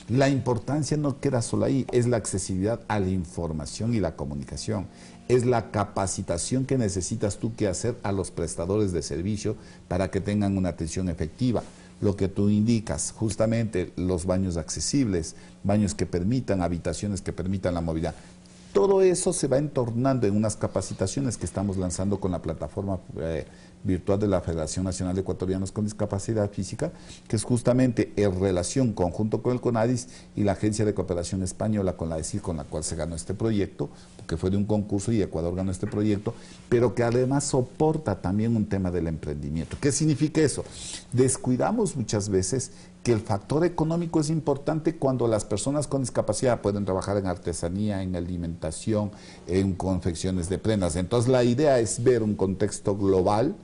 Speaker 27: La importancia no queda solo ahí, es la accesibilidad a la información y la comunicación, es la capacitación que necesitas tú que hacer a los prestadores de servicio para que tengan una atención efectiva. Lo que tú indicas, justamente los baños accesibles, baños que permitan, habitaciones que permitan la movilidad. Todo eso se va entornando en unas capacitaciones que estamos lanzando con la plataforma virtual de la Federación Nacional de Ecuatorianos con Discapacidad Física, que es justamente en relación conjunto con el CONADIS y la Agencia de Cooperación Española, con la ESIR, con la cual se ganó este proyecto, porque fue de un concurso y Ecuador ganó este proyecto, pero que además soporta también un tema del emprendimiento. ¿Qué significa eso? Descuidamos muchas veces que el factor económico es importante cuando las personas con discapacidad pueden trabajar en artesanía, en alimentación, en confecciones de prendas. Entonces la idea es ver un contexto global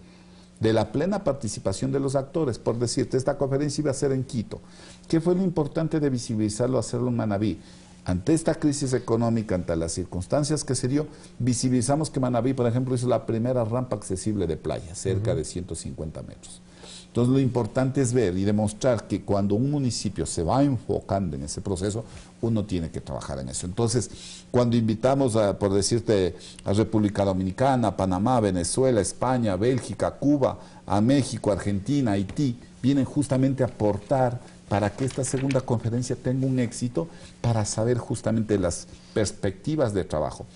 Speaker 27: de la plena participación de los actores. Por decirte, esta conferencia iba a ser en Quito. ¿Qué fue lo importante de visibilizarlo, hacerlo en Manabí? Ante esta crisis económica, ante las circunstancias que se dio, visibilizamos que Manabí, por ejemplo, hizo la primera rampa accesible de playa, cerca de 150 metros. Entonces lo importante es ver y demostrar que cuando un municipio se va enfocando en ese proceso, uno tiene que trabajar en eso. Entonces, cuando invitamos, por decirte, a República Dominicana, Panamá, Venezuela, España, Bélgica, Cuba, a México, Argentina, Haití, vienen justamente a aportar para que esta segunda conferencia tenga un éxito, para saber justamente las perspectivas de trabajo.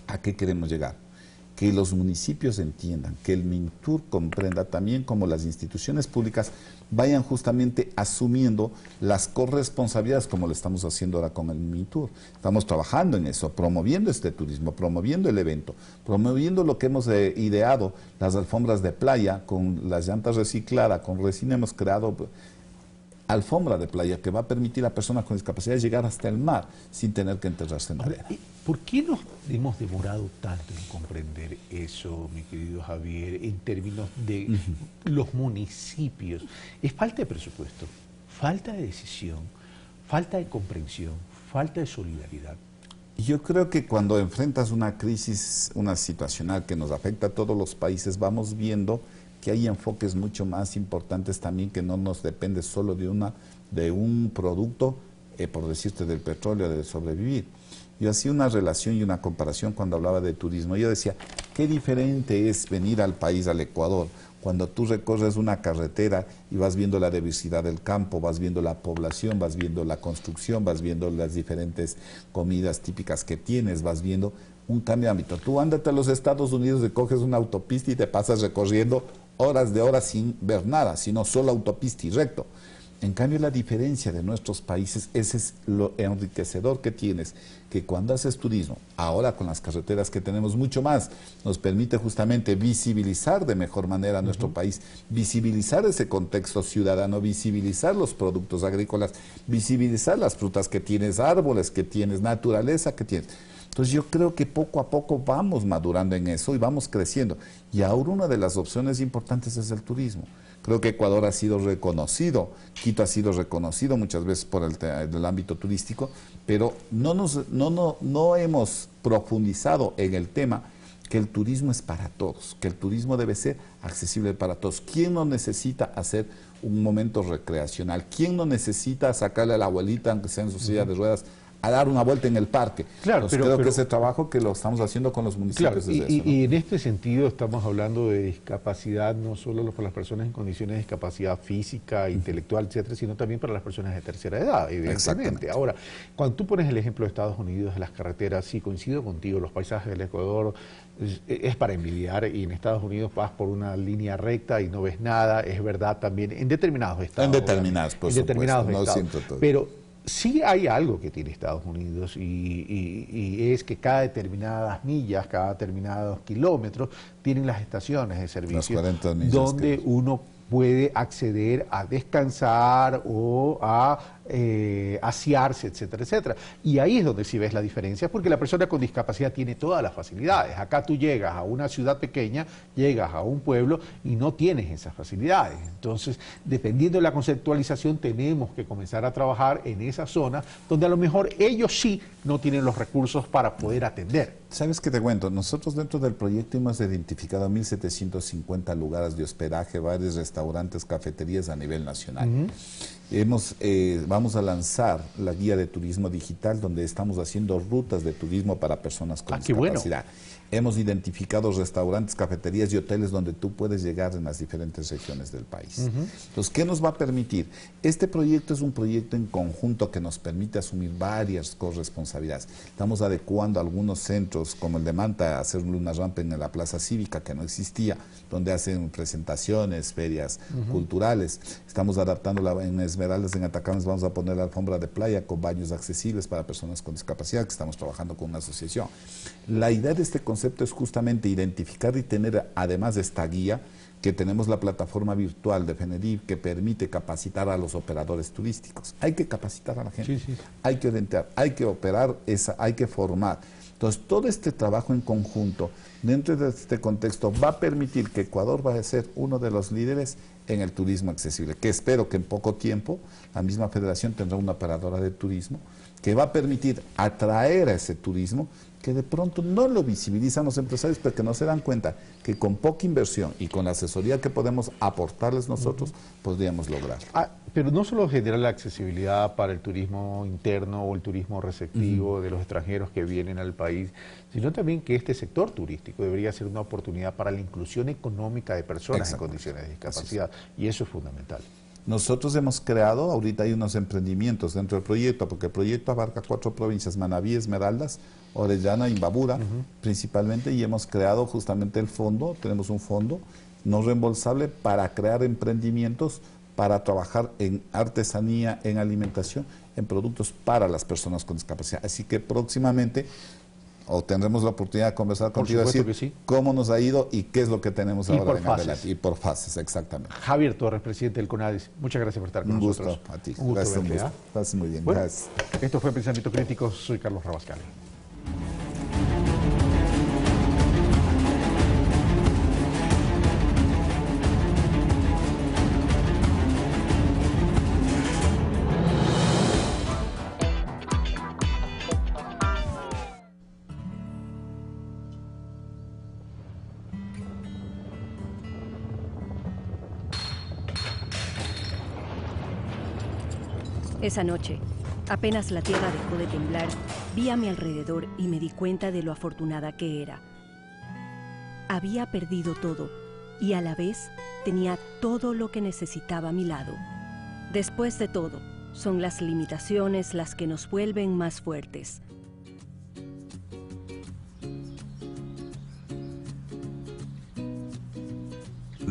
Speaker 27: ¿A qué queremos llegar? Que los municipios entiendan, que el MINTUR comprenda también como las instituciones públicas vayan justamente asumiendo las corresponsabilidades como lo estamos haciendo ahora con el MINTUR. Estamos trabajando en eso, promoviendo este turismo, promoviendo el evento, promoviendo lo que hemos ideado, las alfombras de playa con las llantas recicladas, con resina hemos creado alfombra de playa que va a permitir a personas con discapacidad llegar hasta el mar sin tener que enterrarse en la arena.
Speaker 26: ¿Por qué nos hemos demorado tanto en comprender eso, mi querido Javier, en términos de los municipios? ¿Es falta de presupuesto, falta de decisión, falta de comprensión, falta de solidaridad?
Speaker 27: Yo creo que cuando enfrentas una crisis, una situacional que nos afecta a todos los países, vamos viendo que hay enfoques mucho más importantes también, que no nos depende solo de un producto, por decirte, del petróleo, de sobrevivir. Yo hacía una relación y una comparación cuando hablaba de turismo. Yo decía, qué diferente es venir al país, al Ecuador, cuando tú recorres una carretera y vas viendo la diversidad del campo, vas viendo la población, vas viendo la construcción, vas viendo las diferentes comidas típicas que tienes, vas viendo un cambio de ámbito. Tú ándate a los Estados Unidos y coges una autopista y te pasas recorriendo horas de horas sin ver nada, sino solo autopista y recto. En cambio, la diferencia de nuestros países, ese es lo enriquecedor que tienes, que cuando haces turismo, ahora con las carreteras que tenemos mucho más, nos permite justamente visibilizar de mejor manera a nuestro país, visibilizar ese contexto ciudadano, visibilizar los productos agrícolas, visibilizar las frutas que tienes, árboles que tienes, naturaleza que tienes. Entonces yo creo que poco a poco vamos madurando en eso y vamos creciendo. Y ahora una de las opciones importantes es el turismo. Creo que Ecuador ha sido reconocido, Quito ha sido reconocido muchas veces por el ámbito turístico, pero no hemos profundizado en el tema que el turismo es para todos, que el turismo debe ser accesible para todos. ¿Quién no necesita hacer un momento recreacional? ¿Quién no necesita sacarle a la abuelita, aunque sea en su silla de ruedas, a dar una vuelta en el parque?
Speaker 26: Claro,
Speaker 27: creo que ese trabajo que lo estamos haciendo con los municipios.
Speaker 26: Claro, y en este sentido estamos hablando de discapacidad no solo para las personas en condiciones de discapacidad física, intelectual, etcétera, sino también para las personas de tercera edad, evidentemente. Ahora, cuando tú pones el ejemplo de Estados Unidos, de las carreteras, sí, coincido contigo, los paisajes del Ecuador es para envidiar, y en Estados Unidos vas por una línea recta y no ves nada, es verdad también, en determinados estados.
Speaker 27: En determinados, por
Speaker 26: determinados
Speaker 27: supuesto,
Speaker 26: estados.
Speaker 27: no siento todo.
Speaker 26: Pero sí hay algo que tiene Estados Unidos y es que cada determinadas millas, cada determinados kilómetros tienen las estaciones de servicio donde uno puede acceder a descansar o a asearse, etcétera, etcétera. Y ahí es donde sí ves la diferencia, porque la persona con discapacidad tiene todas las facilidades. Acá tú llegas a una ciudad pequeña, llegas a un pueblo y no tienes esas facilidades. Entonces, dependiendo de la conceptualización, tenemos que comenzar a trabajar en esa zona donde a lo mejor ellos sí no tienen los recursos para poder atender.
Speaker 27: ¿Sabes qué te cuento? Nosotros dentro del proyecto hemos identificado 1.750 lugares de hospedaje, bares, restaurantes, cafeterías a nivel nacional. Vamos a lanzar la guía de turismo digital, donde estamos haciendo rutas de turismo para personas con discapacidad. Hemos identificado restaurantes, cafeterías y hoteles donde tú puedes llegar en las diferentes regiones del país. Entonces, ¿qué nos va a permitir? Este proyecto es un proyecto en conjunto que nos permite asumir varias corresponsabilidades. Estamos adecuando algunos centros, como el de Manta, a hacer una rampa en la Plaza Cívica, que no existía, donde hacen presentaciones, ferias culturales. Estamos adaptándola en Esmeraldas, en Atacames, vamos a poner la alfombra de playa con baños accesibles para personas con discapacidad, que estamos trabajando con una asociación. La idea de este concepto es justamente identificar y tener, además de esta guía, que tenemos la plataforma virtual de FENEDIV que permite capacitar a los operadores turísticos. Hay que capacitar a la gente, hay que orientar, hay que operar, hay que formar. Entonces, todo este trabajo en conjunto, dentro de este contexto, va a permitir que Ecuador vaya a ser uno de los líderes en el turismo accesible, que espero que en poco tiempo la misma federación tendrá una operadora de turismo que va a permitir atraer a ese turismo que de pronto no lo visibilizan los empresarios, pero que no se dan cuenta que con poca inversión y con la asesoría que podemos aportarles nosotros, podríamos lograrlo.
Speaker 26: Pero no solo genera la accesibilidad para el turismo interno o el turismo receptivo de los extranjeros que vienen al país, sino también que este sector turístico debería ser una oportunidad para la inclusión económica de personas en condiciones de discapacidad, y eso es fundamental.
Speaker 27: Nosotros hemos creado, ahorita hay unos emprendimientos dentro del proyecto, porque el proyecto abarca 4 provincias, Manabí, Esmeraldas, Orellana y Imbabura, principalmente, y hemos creado justamente el fondo, tenemos un fondo no reembolsable para crear emprendimientos, para trabajar en artesanía, en alimentación, en productos para las personas con discapacidad. Así que próximamente tendremos la oportunidad de conversar contigo, decir cómo nos ha ido y qué es lo que tenemos ahora en adelante. Y por fases, exactamente.
Speaker 26: Javier Torres, presidente del CONADIS, muchas gracias por estar con nosotros.
Speaker 27: Un gusto a ti.
Speaker 26: Un gusto
Speaker 27: gracias,
Speaker 26: verte,
Speaker 27: Gracias, muy bien.
Speaker 26: Bueno,
Speaker 27: gracias.
Speaker 26: Esto fue Pensamiento Crítico, soy Carlos Rabascal.
Speaker 2: Esa noche, apenas la tierra dejó de temblar, vi a mi alrededor y me di cuenta de lo afortunada que era. Había perdido todo y a la vez tenía todo lo que necesitaba a mi lado. Después de todo, son las limitaciones las que nos vuelven más fuertes.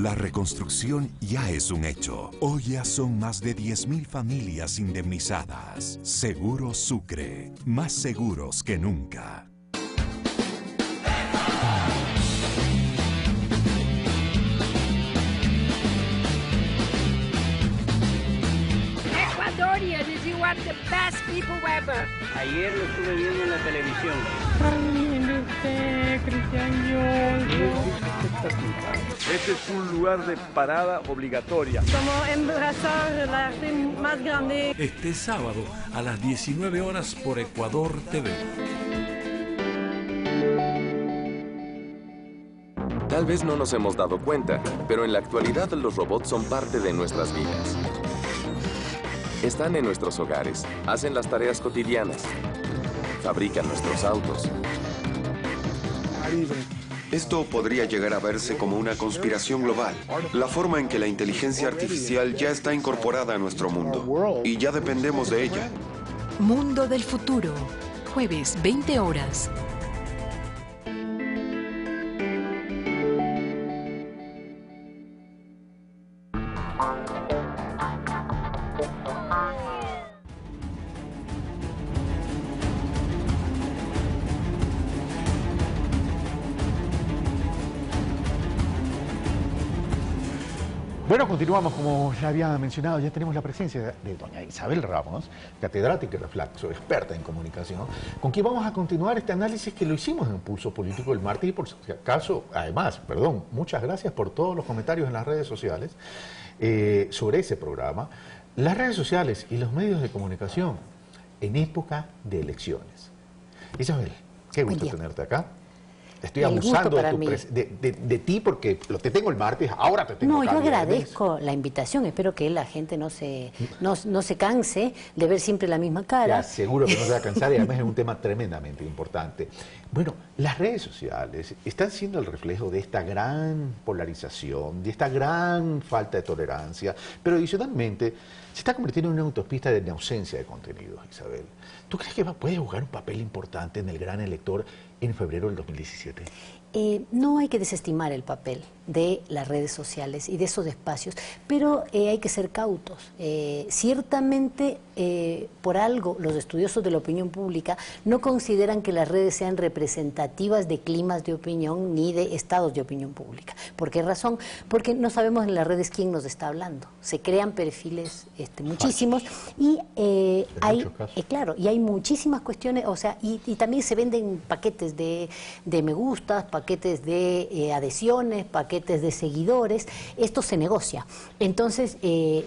Speaker 5: La reconstrucción ya es un hecho. Hoy ya son más de 10.000 familias indemnizadas. Seguro Sucre, más seguros que nunca.
Speaker 6: Ecuadorians, you are the best people ever.
Speaker 8: Ayer lo estuve viendo en la televisión.
Speaker 9: Este es un lugar de parada obligatoria.
Speaker 6: Como embarazar la arte más grande.
Speaker 10: Este sábado a las 19 horas por Ecuador TV.
Speaker 12: Tal vez no nos hemos dado cuenta, pero en la actualidad los robots son parte de nuestras vidas. Están en nuestros hogares, hacen las tareas cotidianas, fabrican nuestros autos.
Speaker 25: Esto podría llegar a verse como una conspiración global, la forma en que la inteligencia artificial ya está incorporada a nuestro mundo y ya dependemos de ella.
Speaker 28: Mundo del futuro, jueves 20 horas.
Speaker 26: Bueno, continuamos, como ya había mencionado, ya tenemos la presencia de doña Isabel Ramos, catedrática de Flaxo, experta en comunicación, con quien vamos a continuar este análisis que lo hicimos en Pulso Político el martes y por si acaso, además, muchas gracias por todos los comentarios en las redes sociales sobre ese programa. Las redes sociales y los medios de comunicación en época de elecciones. Isabel, qué gusto tenerte acá. Estoy abusando de ti porque te tengo el martes, ahora te tengo
Speaker 29: yo agradezco la invitación, espero que la gente no se canse de ver siempre la misma cara.
Speaker 26: Ya, seguro que no se va a cansar y además es un tema tremendamente importante. Bueno, las redes sociales están siendo el reflejo de esta gran polarización, de esta gran falta de tolerancia, pero adicionalmente se está convirtiendo en una autopista de ausencia de contenidos, Isabel. ¿Tú crees que puede jugar un papel importante en el gran elector en febrero del 2017?
Speaker 29: No hay que desestimar el papel de las redes sociales y de esos espacios, pero hay que ser cautos. Ciertamente, por algo, los estudiosos de la opinión pública no consideran que las redes sean representativas de climas de opinión ni de estados de opinión pública. ¿Por qué razón? Porque no sabemos en las redes quién nos está hablando. Se crean perfiles muchísimos y hay muchísimas cuestiones, o sea, y también se venden paquetes de me gustas, paquetes de adhesiones, paquetes de seguidores. Esto se negocia. Entonces,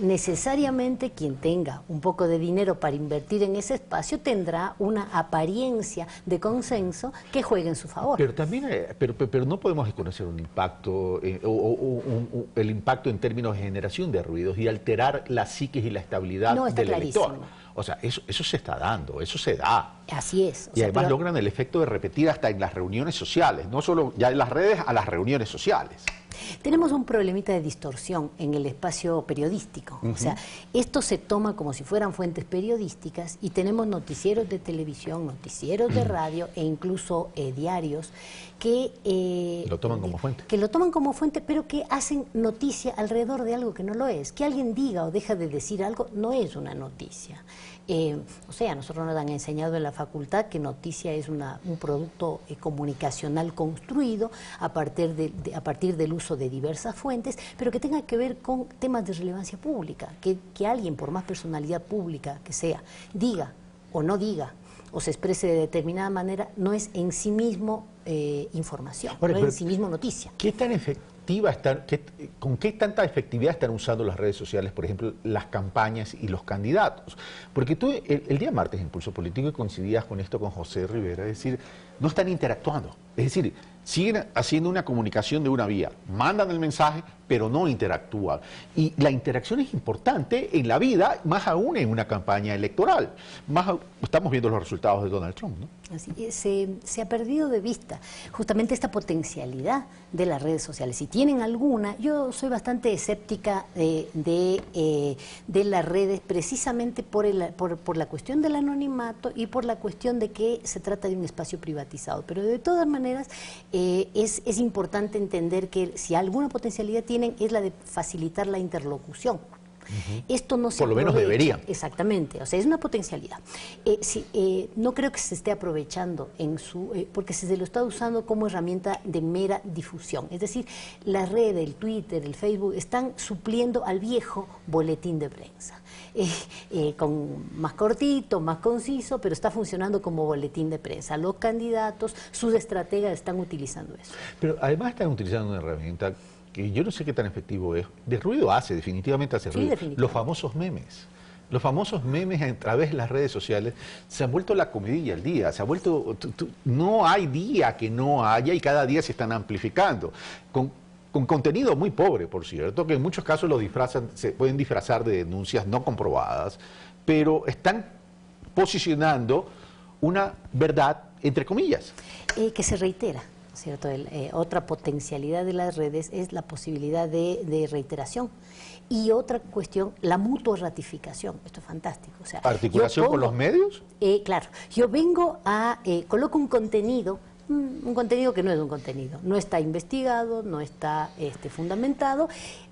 Speaker 29: necesariamente quien tenga un poco de dinero para invertir en ese espacio tendrá una apariencia de consenso que juegue en su favor.
Speaker 26: Pero también, pero no podemos desconocer un impacto, el impacto en términos de generación de ruidos y alterar la psiquis y la estabilidad del elector. O sea, eso se está dando, eso se da.
Speaker 29: Así es.
Speaker 26: Y además logran el efecto de repetir hasta en las reuniones sociales, no solo ya en las redes, a las reuniones sociales.
Speaker 29: Tenemos un problemita de distorsión en el espacio periodístico. O sea, esto se toma como si fueran fuentes periodísticas y tenemos noticieros de televisión, noticieros de radio e incluso diarios que
Speaker 26: lo toman como fuente.
Speaker 29: Que lo toman como fuente, pero que hacen noticia alrededor de algo que no lo es. Que alguien diga o deja de decir algo no es una noticia. O sea, nosotros nos han enseñado en la facultad que noticia es un producto comunicacional construido a partir del uso de diversas fuentes, pero que tenga que ver con temas de relevancia pública, que alguien, por más personalidad pública que sea, diga o no diga, o se exprese de determinada manera, no es en sí mismo información, no es en sí mismo noticia.
Speaker 26: ¿Qué tan efectiva están, con qué tanta efectividad están usando las redes sociales, por ejemplo, las campañas y los candidatos? Porque tú el día martes en Pulso Político coincidías con esto con José Rivera, es decir, no están interactuando, es decir, siguen haciendo una comunicación de una vía, mandan el mensaje, pero no interactúan. Y la interacción es importante en la vida, más aún en una campaña electoral. Estamos viendo los resultados de Donald Trump, ¿no?
Speaker 29: Así es, se ha perdido de vista justamente esta potencialidad de las redes sociales. Si tienen alguna, yo soy bastante escéptica de las redes precisamente por la cuestión del anonimato y por la cuestión de que se trata de un espacio privatizado. Pero de todas maneras, es importante entender que si alguna potencialidad tienen es la de facilitar la interlocución. Esto no se
Speaker 26: por lo menos deberían.
Speaker 29: Exactamente, o sea, es una potencialidad. No creo que se esté aprovechando porque se lo está usando como herramienta de mera difusión. Es decir, la red, el Twitter, el Facebook están supliendo al viejo boletín de prensa. Más cortito, más conciso, pero está funcionando como boletín de prensa. Los candidatos, sus estrategas están utilizando eso.
Speaker 26: Pero además están utilizando una herramienta que yo no sé qué tan efectivo es. De ruido hace, definitivamente hace ruido. Los famosos memes. Los famosos memes a través de las redes sociales se han vuelto la comidilla al día. Se ha vuelto, no hay día que no haya y cada día se están amplificando. Con contenido muy pobre, por cierto, que en muchos casos se pueden disfrazar de denuncias no comprobadas, pero están posicionando una verdad entre comillas.
Speaker 29: Que se reitera. ¿Cierto? Otra potencialidad de las redes es la posibilidad de reiteración. Y otra cuestión, la mutua ratificación. Esto es fantástico. O sea,
Speaker 26: ¿articulación con los medios?
Speaker 29: Claro. Yo vengo coloco un contenido que no es un contenido. No está investigado, no está fundamentado,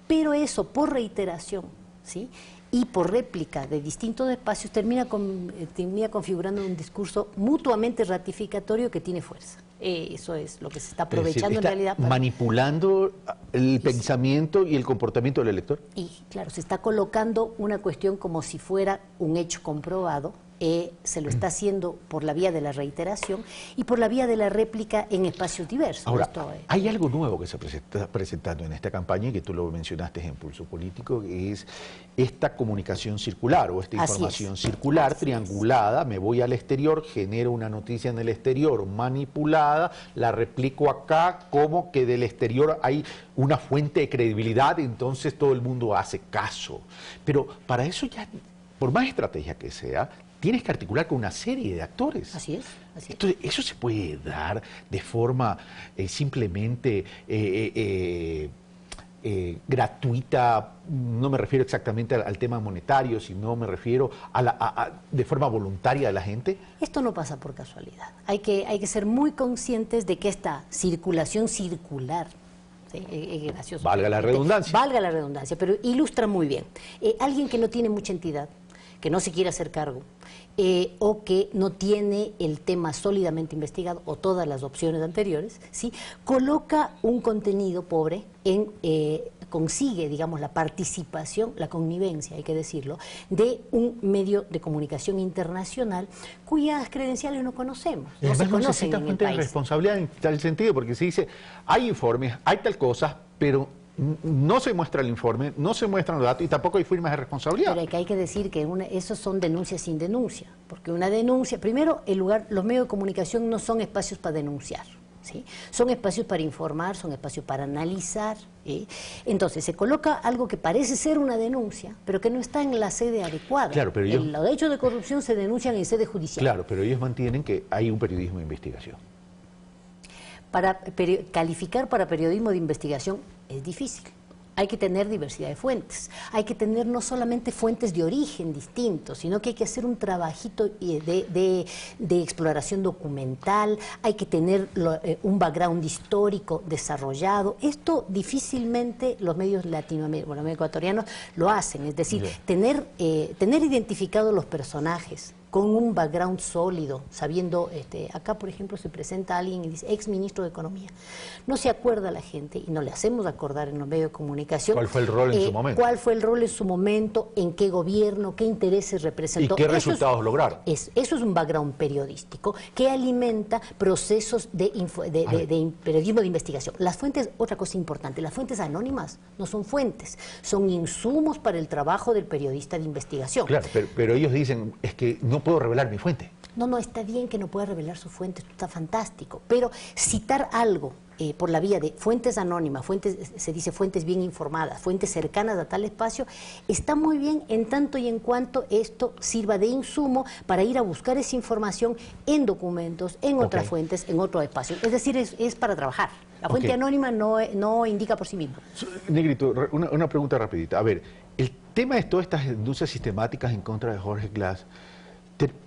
Speaker 29: pero eso por reiteración, ¿sí? Y por réplica de distintos espacios termina configurando un discurso mutuamente ratificatorio que tiene fuerza. Eso es lo que se está aprovechando en realidad.
Speaker 26: Manipulando el pensamiento y el comportamiento del elector.
Speaker 29: Y claro, se está colocando una cuestión como si fuera un hecho comprobado. Se lo está haciendo por la vía de la reiteración y por la vía de la réplica en espacios diversos.
Speaker 26: Ahora, hay algo nuevo que se está presentando en esta campaña y que tú lo mencionaste en Pulso Político, que es esta comunicación circular o esta información circular, triangulada. Me voy al exterior, genero una noticia en el exterior manipulada, la replico acá, como que del exterior hay una fuente de credibilidad, entonces todo el mundo hace caso. Pero para eso ya, por más estrategia que sea, tienes que articular con una serie de actores.
Speaker 29: Así es.
Speaker 26: Entonces, eso se puede dar de forma simplemente gratuita. No me refiero exactamente al tema monetario, sino me refiero de forma voluntaria de la gente.
Speaker 29: Esto no pasa por casualidad. Hay que ser muy conscientes de que esta circulación circular, gracioso,
Speaker 26: valga la redundancia.
Speaker 29: Valga la redundancia, pero ilustra muy bien. Alguien que no tiene mucha entidad, que no se quiere hacer cargo, o que no tiene el tema sólidamente investigado, o todas las opciones anteriores, ¿sí? Coloca un contenido pobre consigue, digamos, la participación, la connivencia, hay que decirlo, de un medio de comunicación internacional cuyas credenciales no conocemos.
Speaker 26: No se conocen en el país. Responsabilidad en tal sentido, porque se dice, hay informes, hay tal cosa, pero no se muestra el informe, no se muestran los datos y tampoco hay firmas de responsabilidad.
Speaker 29: Pero hay que decir que esos son denuncias sin denuncia, porque una denuncia, primero, los medios de comunicación no son espacios para denunciar, ¿sí? Son espacios para informar, son espacios para analizar, ¿sí? Entonces se coloca algo que parece ser una denuncia, pero que no está en la sede adecuada.
Speaker 26: Claro, pero
Speaker 29: los hechos de corrupción se denuncian en sede judicial.
Speaker 26: Claro, pero ellos mantienen que hay un periodismo de investigación.
Speaker 29: Calificar para periodismo de investigación es difícil. Hay que tener diversidad de fuentes. Hay que tener no solamente fuentes de origen distintos, sino que hay que hacer un trabajito de exploración documental. Hay que tener un background histórico desarrollado. Esto difícilmente los medios latinoamericanos, los medios ecuatorianos lo hacen. Es decir, tener identificados los personajes con un background sólido, sabiendo, acá por ejemplo se presenta alguien y dice, ex ministro de Economía. No se acuerda la gente y no le hacemos acordar en los medios de comunicación.
Speaker 26: ¿Cuál fue el rol en su momento?
Speaker 29: ¿Cuál fue el rol en su momento? ¿En qué gobierno? ¿Qué intereses representó?
Speaker 26: ¿Y qué resultados lograron?
Speaker 29: Eso es un background periodístico que alimenta procesos de periodismo de investigación. Las fuentes, otra cosa importante, las fuentes anónimas no son fuentes, son insumos para el trabajo del periodista de investigación.
Speaker 26: Claro, pero ellos dicen, es que no puedo revelar mi fuente.
Speaker 29: No, está bien que no pueda revelar su fuente, esto está fantástico, pero citar algo por la vía de fuentes anónimas, se dice fuentes bien informadas, fuentes cercanas a tal espacio, está muy bien en tanto y en cuanto esto sirva de insumo para ir a buscar esa información en documentos, en otras fuentes, en otros espacios. Es decir, es para trabajar. La fuente anónima no indica por sí misma.
Speaker 26: Negrito, una pregunta rapidita. A ver, el tema de todas estas denuncias sistemáticas en contra de Jorge Glass,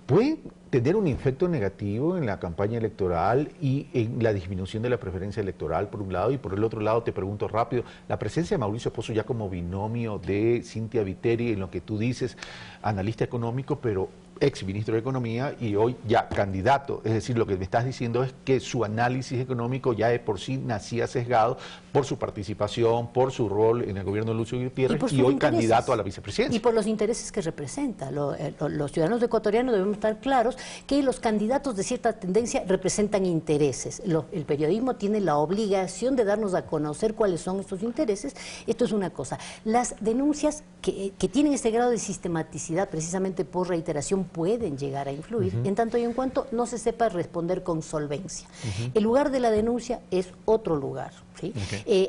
Speaker 26: ¿pueden tener un efecto negativo en la campaña electoral y en la disminución de la preferencia electoral, por un lado, y por el otro lado te pregunto rápido, la presencia de Mauricio Pozo ya como binomio de Cynthia Viteri, en lo que tú dices, analista económico, pero ex ministro de Economía y hoy ya candidato, es decir, lo que me estás diciendo es que su análisis económico ya de por sí nacía sesgado por su participación, por su rol en el gobierno de Lucio Gutiérrez y hoy candidato a la vicepresidencia.
Speaker 29: Y por los intereses que representa. Los ciudadanos ecuatorianos debemos estar claros que los candidatos de cierta tendencia representan intereses. El periodismo tiene la obligación de darnos a conocer cuáles son estos intereses. Esto es una cosa. Las denuncias que tienen este grado de sistematicidad, precisamente por reiteración, pueden llegar a influir, en tanto y en cuanto no se sepa responder con solvencia. El lugar de la denuncia es otro lugar. ¿Sí?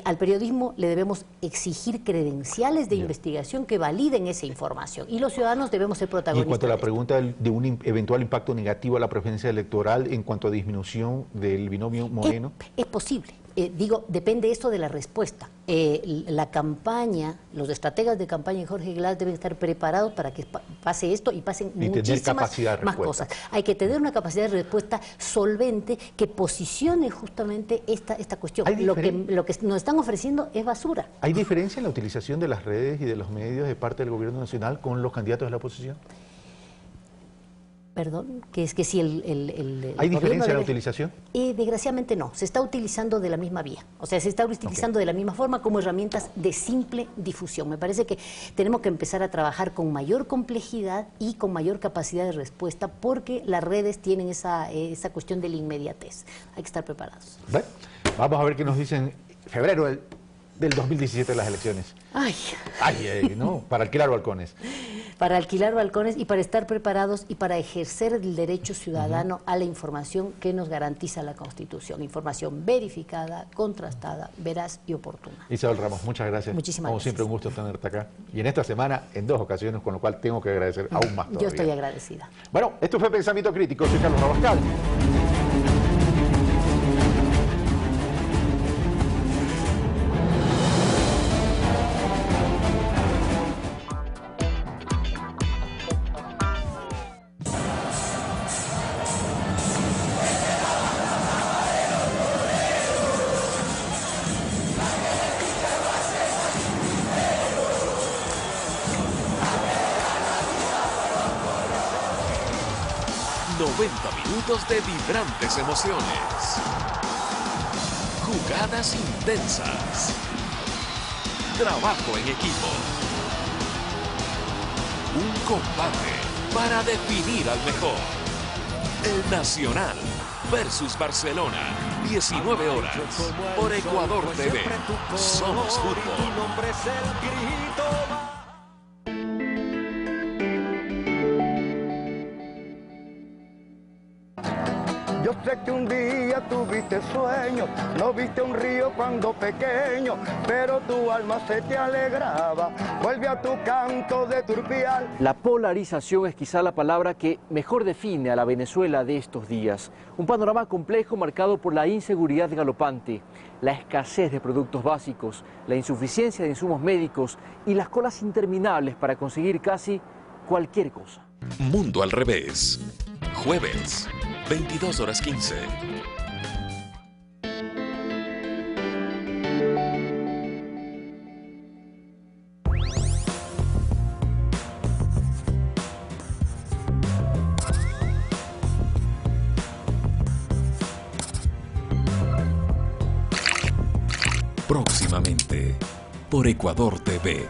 Speaker 29: Al periodismo le debemos exigir credenciales de investigación que validen esa información y los ciudadanos debemos ser protagonistas.
Speaker 26: Y en cuanto a la pregunta de un eventual impacto negativo a la preferencia electoral en cuanto a disminución del binomio Moreno.
Speaker 29: Es posible. Digo, depende esto de la respuesta. La campaña, los estrategas de campaña en Jorge Glass deben estar preparados para que pase esto y pasen muchísimas más cosas. Hay que tener una capacidad de respuesta solvente que posicione justamente esta cuestión. Lo que nos están ofreciendo es basura.
Speaker 26: ¿Hay diferencia en la utilización de las redes y de los medios de parte del gobierno nacional con los candidatos de la oposición?
Speaker 29: Perdón, que es que si
Speaker 26: ¿Hay diferencia en la utilización?
Speaker 29: Desgraciadamente no, se está utilizando de la misma vía, o sea, se está utilizando de la misma forma como herramientas de simple difusión. Me parece que tenemos que empezar a trabajar con mayor complejidad y con mayor capacidad de respuesta porque las redes tienen esa cuestión de la inmediatez. Hay que estar preparados.
Speaker 26: Bueno, vamos a ver qué nos dicen febrero del 2017 las elecciones. ¿No? Para alquilar balcones.
Speaker 29: Para alquilar balcones y para estar preparados y para ejercer el derecho ciudadano a la información que nos garantiza la Constitución. Información verificada, contrastada, veraz y oportuna.
Speaker 26: Isabel Ramos, muchas gracias.
Speaker 29: Muchísimas
Speaker 26: gracias. Como siempre, un gusto tenerte acá. Y en esta semana, en 2 ocasiones, con lo cual tengo que agradecer aún más todavía.
Speaker 29: Yo estoy agradecida.
Speaker 26: Bueno, esto fue Pensamiento Crítico. Soy Carlos Rabascal.
Speaker 3: De vibrantes emociones, jugadas intensas, trabajo en equipo, un combate para definir al mejor. El Nacional versus Barcelona, 19 horas, por Ecuador TV. Somos fútbol.
Speaker 1: Yo sé que un día tuviste sueños, no viste un río cuando pequeño, pero tu alma se te alegraba, vuelve a tu canto de turpial.
Speaker 7: La polarización es quizá la palabra que mejor define a la Venezuela de estos días. Un panorama complejo marcado por la inseguridad galopante, la escasez de productos básicos, la insuficiencia de insumos médicos y las colas interminables para conseguir casi cualquier cosa.
Speaker 3: Mundo al revés. Jueves, 22:15. Próximamente, por Ecuador TV.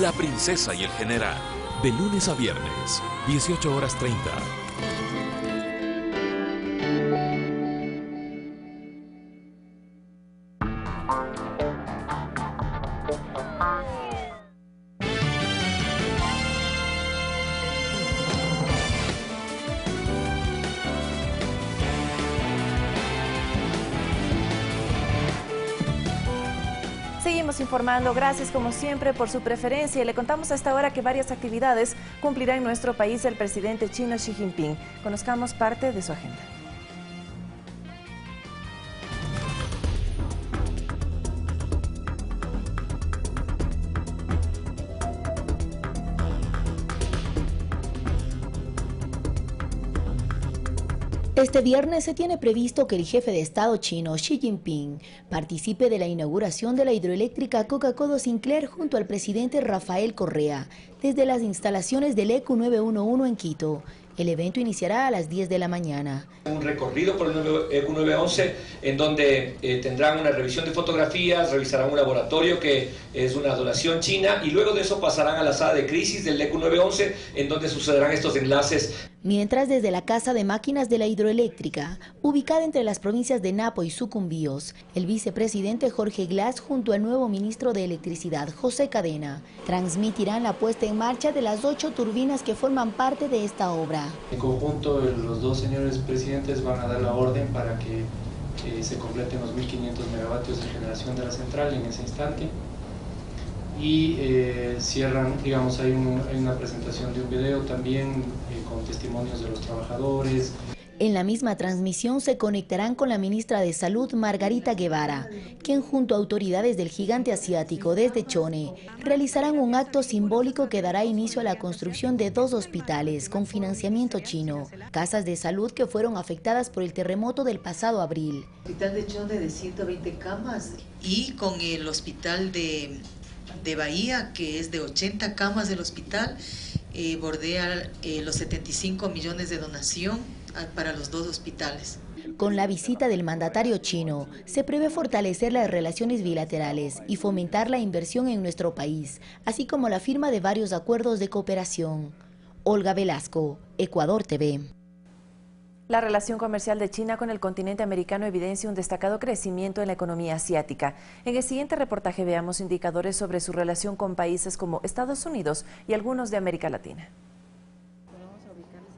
Speaker 3: La princesa y el general, de lunes a viernes, 18:30.
Speaker 11: seguimos informando. Gracias como siempre por su preferencia. Y le contamos a esta hora que varias actividades cumplirá en nuestro país el presidente chino Xi Jinping. Conozcamos parte de su agenda.
Speaker 13: Este viernes se tiene previsto que el jefe de Estado chino, Xi Jinping, participe de la inauguración de la hidroeléctrica Coca-Cola Sinclair junto al presidente Rafael Correa, desde las instalaciones del ECU 911 en Quito. El evento iniciará a las 10 de la mañana.
Speaker 14: Un recorrido por el ECU 911 en donde tendrán una revisión de fotografías, revisarán un laboratorio que es una donación china y luego de eso pasarán a la sala de crisis del ECU 911 en donde sucederán estos enlaces.
Speaker 13: Mientras desde la Casa de Máquinas de la Hidroeléctrica, ubicada entre las provincias de Napo y Sucumbíos, el vicepresidente Jorge Glass junto al nuevo ministro de Electricidad, José Cadena, transmitirán la puesta en marcha de las 8 turbinas que forman parte de esta obra.
Speaker 15: En conjunto, los dos señores presidentes van a dar la orden para que se completen los 1.500 megavatios de generación de la central en ese instante. Y cierran, digamos, hay una presentación de un video también con testimonios de los trabajadores.
Speaker 13: En la misma transmisión se conectarán con la ministra de Salud, Margarita Guevara, quien junto a autoridades del gigante asiático desde Chone realizarán un acto simbólico que dará inicio a la construcción de 2 hospitales con financiamiento chino, casas de salud que fueron afectadas por el terremoto del pasado abril.
Speaker 16: El hospital de Chone de 120 camas y con el hospital de Bahía, que es de 80 camas del hospital, bordea los 75 millones de donación para los 2 hospitales.
Speaker 13: Con la visita del mandatario chino, se prevé fortalecer las relaciones bilaterales y fomentar la inversión en nuestro país, así como la firma de varios acuerdos de cooperación. Olga Velasco, Ecuador TV.
Speaker 11: La relación comercial de China con el continente americano evidencia un destacado crecimiento en la economía asiática. En el siguiente reportaje veamos indicadores sobre su relación con países como Estados Unidos y algunos de América Latina.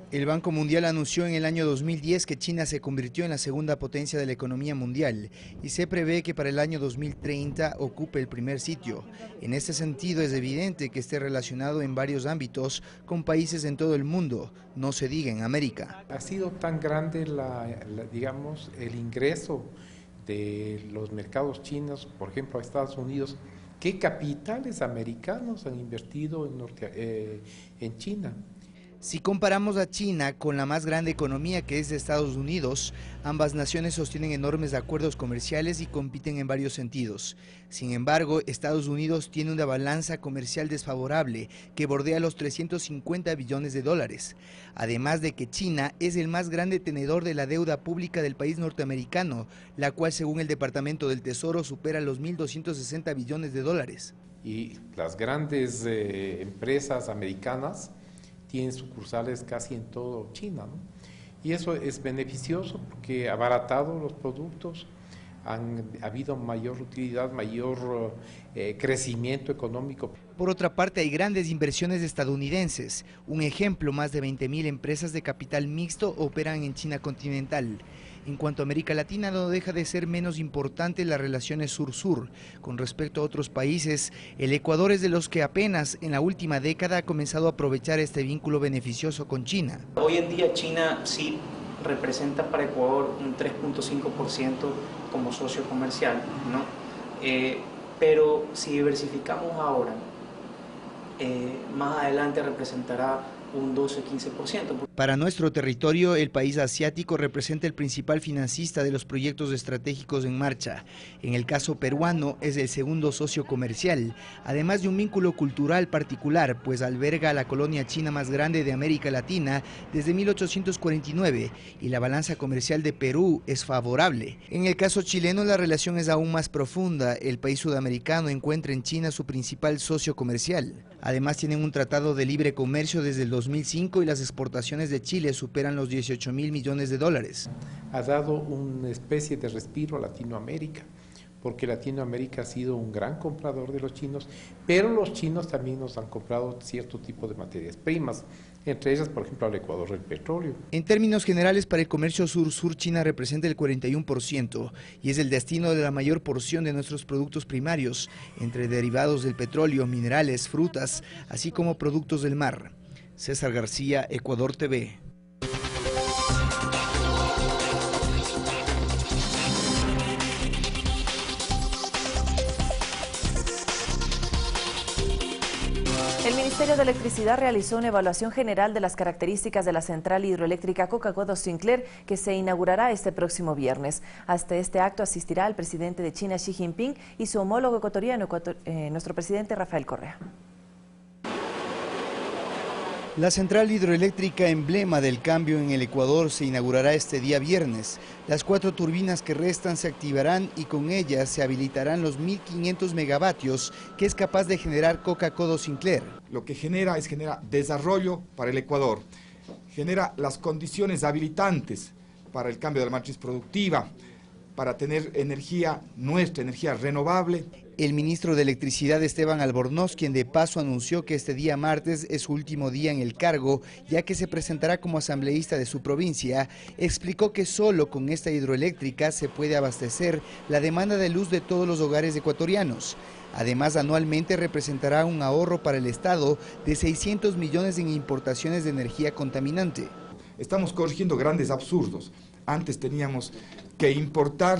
Speaker 17: El Banco Mundial anunció en el año 2010 que China se convirtió en la segunda potencia de la economía mundial y se prevé que para el año 2030 ocupe el primer sitio. En este sentido es evidente que esté relacionado en varios ámbitos con países en todo el mundo, no se diga en América.
Speaker 18: Ha sido tan grande digamos, el ingreso de los mercados chinos, por ejemplo a Estados Unidos, que capitales americanos han invertido en China.
Speaker 17: Si comparamos a China con la más grande economía que es de Estados Unidos, ambas naciones sostienen enormes acuerdos comerciales y compiten en varios sentidos. Sin embargo, Estados Unidos tiene una balanza comercial desfavorable que bordea los 350 billones de dólares. Además de que China es el más grande tenedor de la deuda pública del país norteamericano, la cual según el Departamento del Tesoro supera los 1.260 billones de dólares.
Speaker 18: Y las grandes empresas americanas tienen sucursales casi en todo China, ¿no? Y eso es beneficioso porque ha abaratado los productos, ha habido mayor utilidad, mayor crecimiento económico.
Speaker 17: Por otra parte, hay grandes inversiones estadounidenses. Un ejemplo, más de 20.000 empresas de capital mixto operan en China continental. En cuanto a América Latina, no deja de ser menos importante las relaciones sur-sur. Con respecto a otros países, el Ecuador es de los que apenas en la última década ha comenzado a aprovechar este vínculo beneficioso con China.
Speaker 19: Hoy en día China sí representa para Ecuador un 3.5% como socio comercial, ¿no? Pero si diversificamos ahora, más adelante representará un 12-15%.
Speaker 17: Para nuestro territorio, el país asiático representa el principal financista de los proyectos estratégicos en marcha. En el caso peruano, es el segundo socio comercial, además de un vínculo cultural particular, pues alberga a la colonia china más grande de América Latina desde 1849 y la balanza comercial de Perú es favorable. En el caso chileno, la relación es aún más profunda. El país sudamericano encuentra en China su principal socio comercial. Además, tienen un tratado de libre comercio desde el 2005 y las exportaciones de Chile superan los 18.000 millones de dólares.
Speaker 18: Ha dado una especie de respiro a Latinoamérica, porque Latinoamérica ha sido un gran comprador de los chinos, pero los chinos también nos han comprado cierto tipo de materias primas. entre ellas, por ejemplo, al Ecuador el petróleo.
Speaker 17: En términos generales, para el comercio sur-sur, China representa el 41% y es el destino de la mayor porción de nuestros productos primarios, entre derivados del petróleo, minerales, frutas, así como productos del mar. César García, Ecuador TV.
Speaker 11: El Ministerio de Electricidad realizó una evaluación general de las características de la central hidroeléctrica Coca-Codo Sinclair, que se inaugurará este próximo viernes. Hasta este acto asistirá el presidente de China, Xi Jinping, y su homólogo ecuatoriano, nuestro presidente Rafael Correa.
Speaker 17: La central hidroeléctrica emblema del cambio en el Ecuador se inaugurará este día viernes. Las 4 turbinas que restan se activarán y con ellas se habilitarán los 1.500 megavatios que es capaz de generar Coca-Codo Sinclair.
Speaker 2: Lo que genera desarrollo para el Ecuador, genera las condiciones habilitantes para el cambio de la matriz productiva, para tener energía nuestra, energía renovable.
Speaker 17: El ministro de Electricidad, Esteban Albornoz, quien de paso anunció que este día martes es su último día en el cargo, ya que se presentará como asambleísta de su provincia, explicó que solo con esta hidroeléctrica se puede abastecer la demanda de luz de todos los hogares ecuatorianos. Además, anualmente representará un ahorro para el Estado de 600 millones en importaciones de energía contaminante.
Speaker 2: Estamos corrigiendo grandes absurdos. Antes teníamos que importar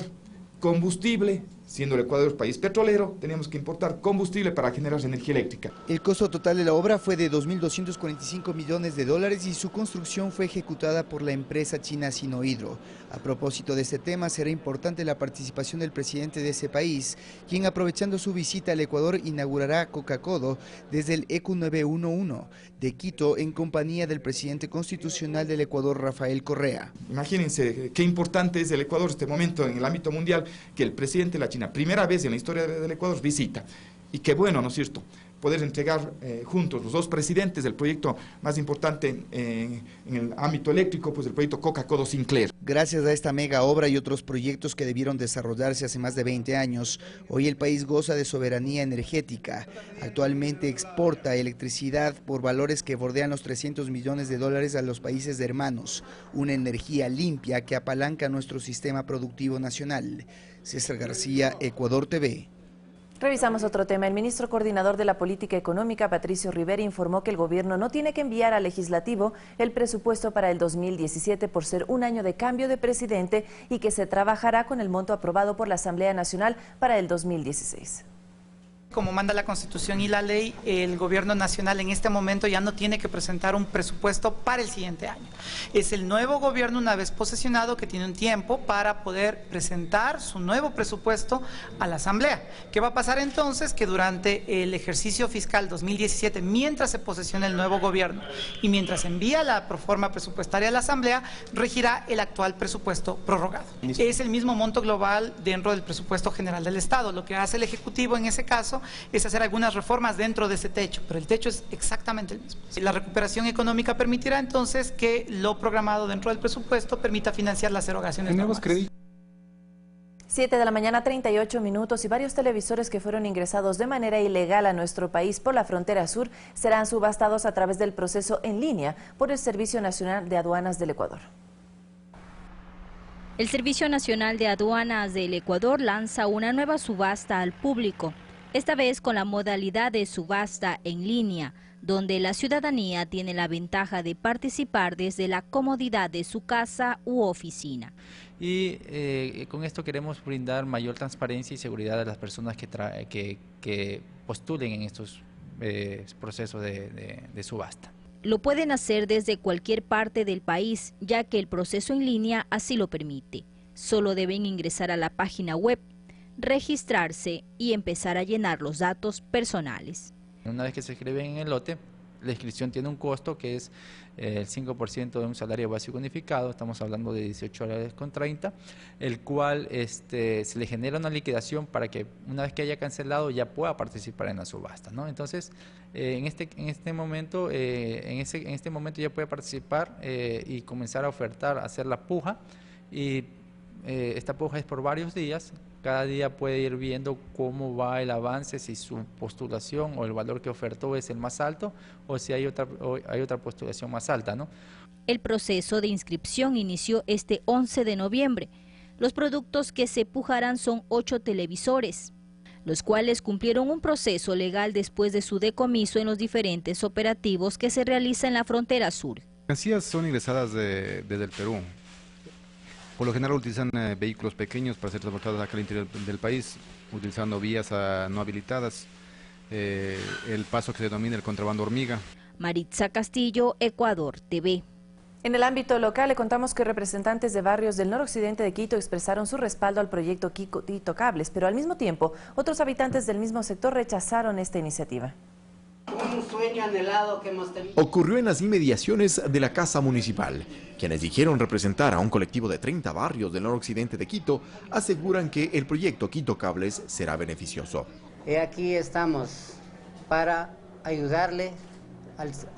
Speaker 2: combustible, siendo el Ecuador país petrolero, teníamos que importar combustible para generar energía eléctrica.
Speaker 17: El costo total de la obra fue de $2.245 millones y su construcción fue ejecutada por la empresa china Sinohydro. A propósito de este tema, será importante la participación del presidente de ese país, quien aprovechando su visita al Ecuador inaugurará Coca-Codo desde el ECU 911 de Quito en compañía del presidente constitucional del Ecuador, Rafael Correa.
Speaker 2: Imagínense qué importante es el Ecuador en este momento en el ámbito mundial, que el presidente de la China, primera vez en la historia del Ecuador, visita. Y qué bueno, ¿no es cierto?, poder entregar juntos los dos presidentes del proyecto más importante en el ámbito eléctrico, pues el proyecto Coca-Codo Sinclair.
Speaker 17: Gracias a esta mega obra y otros proyectos que debieron desarrollarse hace más de 20 años, hoy el país goza de soberanía energética. Actualmente exporta electricidad por valores que bordean los $300 millones a los países hermanos, una energía limpia que apalanca nuestro sistema productivo nacional. César García, Ecuador TV.
Speaker 11: Revisamos otro tema. El ministro coordinador de la política económica, Patricio Rivera, informó que el gobierno no tiene que enviar al legislativo el presupuesto para el 2017 por ser un año de cambio de presidente y que se trabajará con el monto aprobado por la Asamblea Nacional para el 2016.
Speaker 4: Como manda la Constitución y la ley, el gobierno nacional en este momento ya no tiene que presentar un presupuesto para el siguiente año. Es el nuevo gobierno, una vez posesionado, que tiene un tiempo para poder presentar su nuevo presupuesto a la Asamblea. ¿Qué va a pasar entonces? Que durante el ejercicio fiscal 2017, mientras se posesiona el nuevo gobierno y mientras envía la proforma presupuestaria a la Asamblea, regirá el actual presupuesto prorrogado. Es el mismo monto global dentro del presupuesto general del Estado. Lo que hace el Ejecutivo en ese caso es hacer algunas reformas dentro de ese techo, pero el techo es exactamente el mismo. La recuperación económica permitirá entonces que lo programado dentro del presupuesto permita financiar las erogaciones normales.
Speaker 11: 7 de la mañana, 38 minutos, y varios televisores que fueron ingresados de manera ilegal a nuestro país por la frontera sur serán subastados a través del proceso en línea por el Servicio Nacional de Aduanas del Ecuador.
Speaker 5: El Servicio Nacional de Aduanas del Ecuador lanza una nueva subasta al público, esta vez con la modalidad de subasta en línea, donde la ciudadanía tiene la ventaja de participar desde la comodidad de su casa u oficina.
Speaker 20: Y con esto queremos brindar mayor transparencia y seguridad a las personas que postulen en estos procesos de subasta.
Speaker 5: Lo pueden hacer desde cualquier parte del país, ya que el proceso en línea así lo permite. Solo deben ingresar a la página web, registrarse y empezar a llenar los datos personales.
Speaker 20: Una vez que se inscriben en el lote, la inscripción tiene un costo que es el 5% de un salario básico unificado, estamos hablando de $18.30, el cual se le genera una liquidación para que una vez que haya cancelado ya pueda participar en la subasta, ¿no? Entonces, en este momento ya puede participar y comenzar a ofertar, a hacer la puja, y esta puja es por varios días, cada día puede ir viendo cómo va el avance, si su postulación o el valor que ofertó es el más alto o si hay otra postulación más alta, ¿no?
Speaker 5: El proceso de inscripción inició este 11 de noviembre. Los productos que se pujarán son 8 televisores, los cuales cumplieron un proceso legal después de su decomiso en los diferentes operativos que se realizan en la frontera sur.
Speaker 6: Las mercancías son ingresadas desde el Perú. Por lo general utilizan vehículos pequeños para ser transportados acá al interior del país, utilizando vías no habilitadas, el paso que se denomina el contrabando hormiga.
Speaker 5: Maritza Castillo, Ecuador TV.
Speaker 11: En el ámbito local le contamos que representantes de barrios del noroccidente de Quito expresaron su respaldo al proyecto Quito Cables, pero al mismo tiempo otros habitantes del mismo sector rechazaron esta iniciativa.
Speaker 8: Un sueño anhelado que hemos tenido.
Speaker 9: Ocurrió en las inmediaciones de la Casa Municipal. Quienes dijeron representar a un colectivo de 30 barrios del noroccidente de Quito aseguran que el proyecto Quito Cables será beneficioso.
Speaker 8: Aquí estamos para ayudarle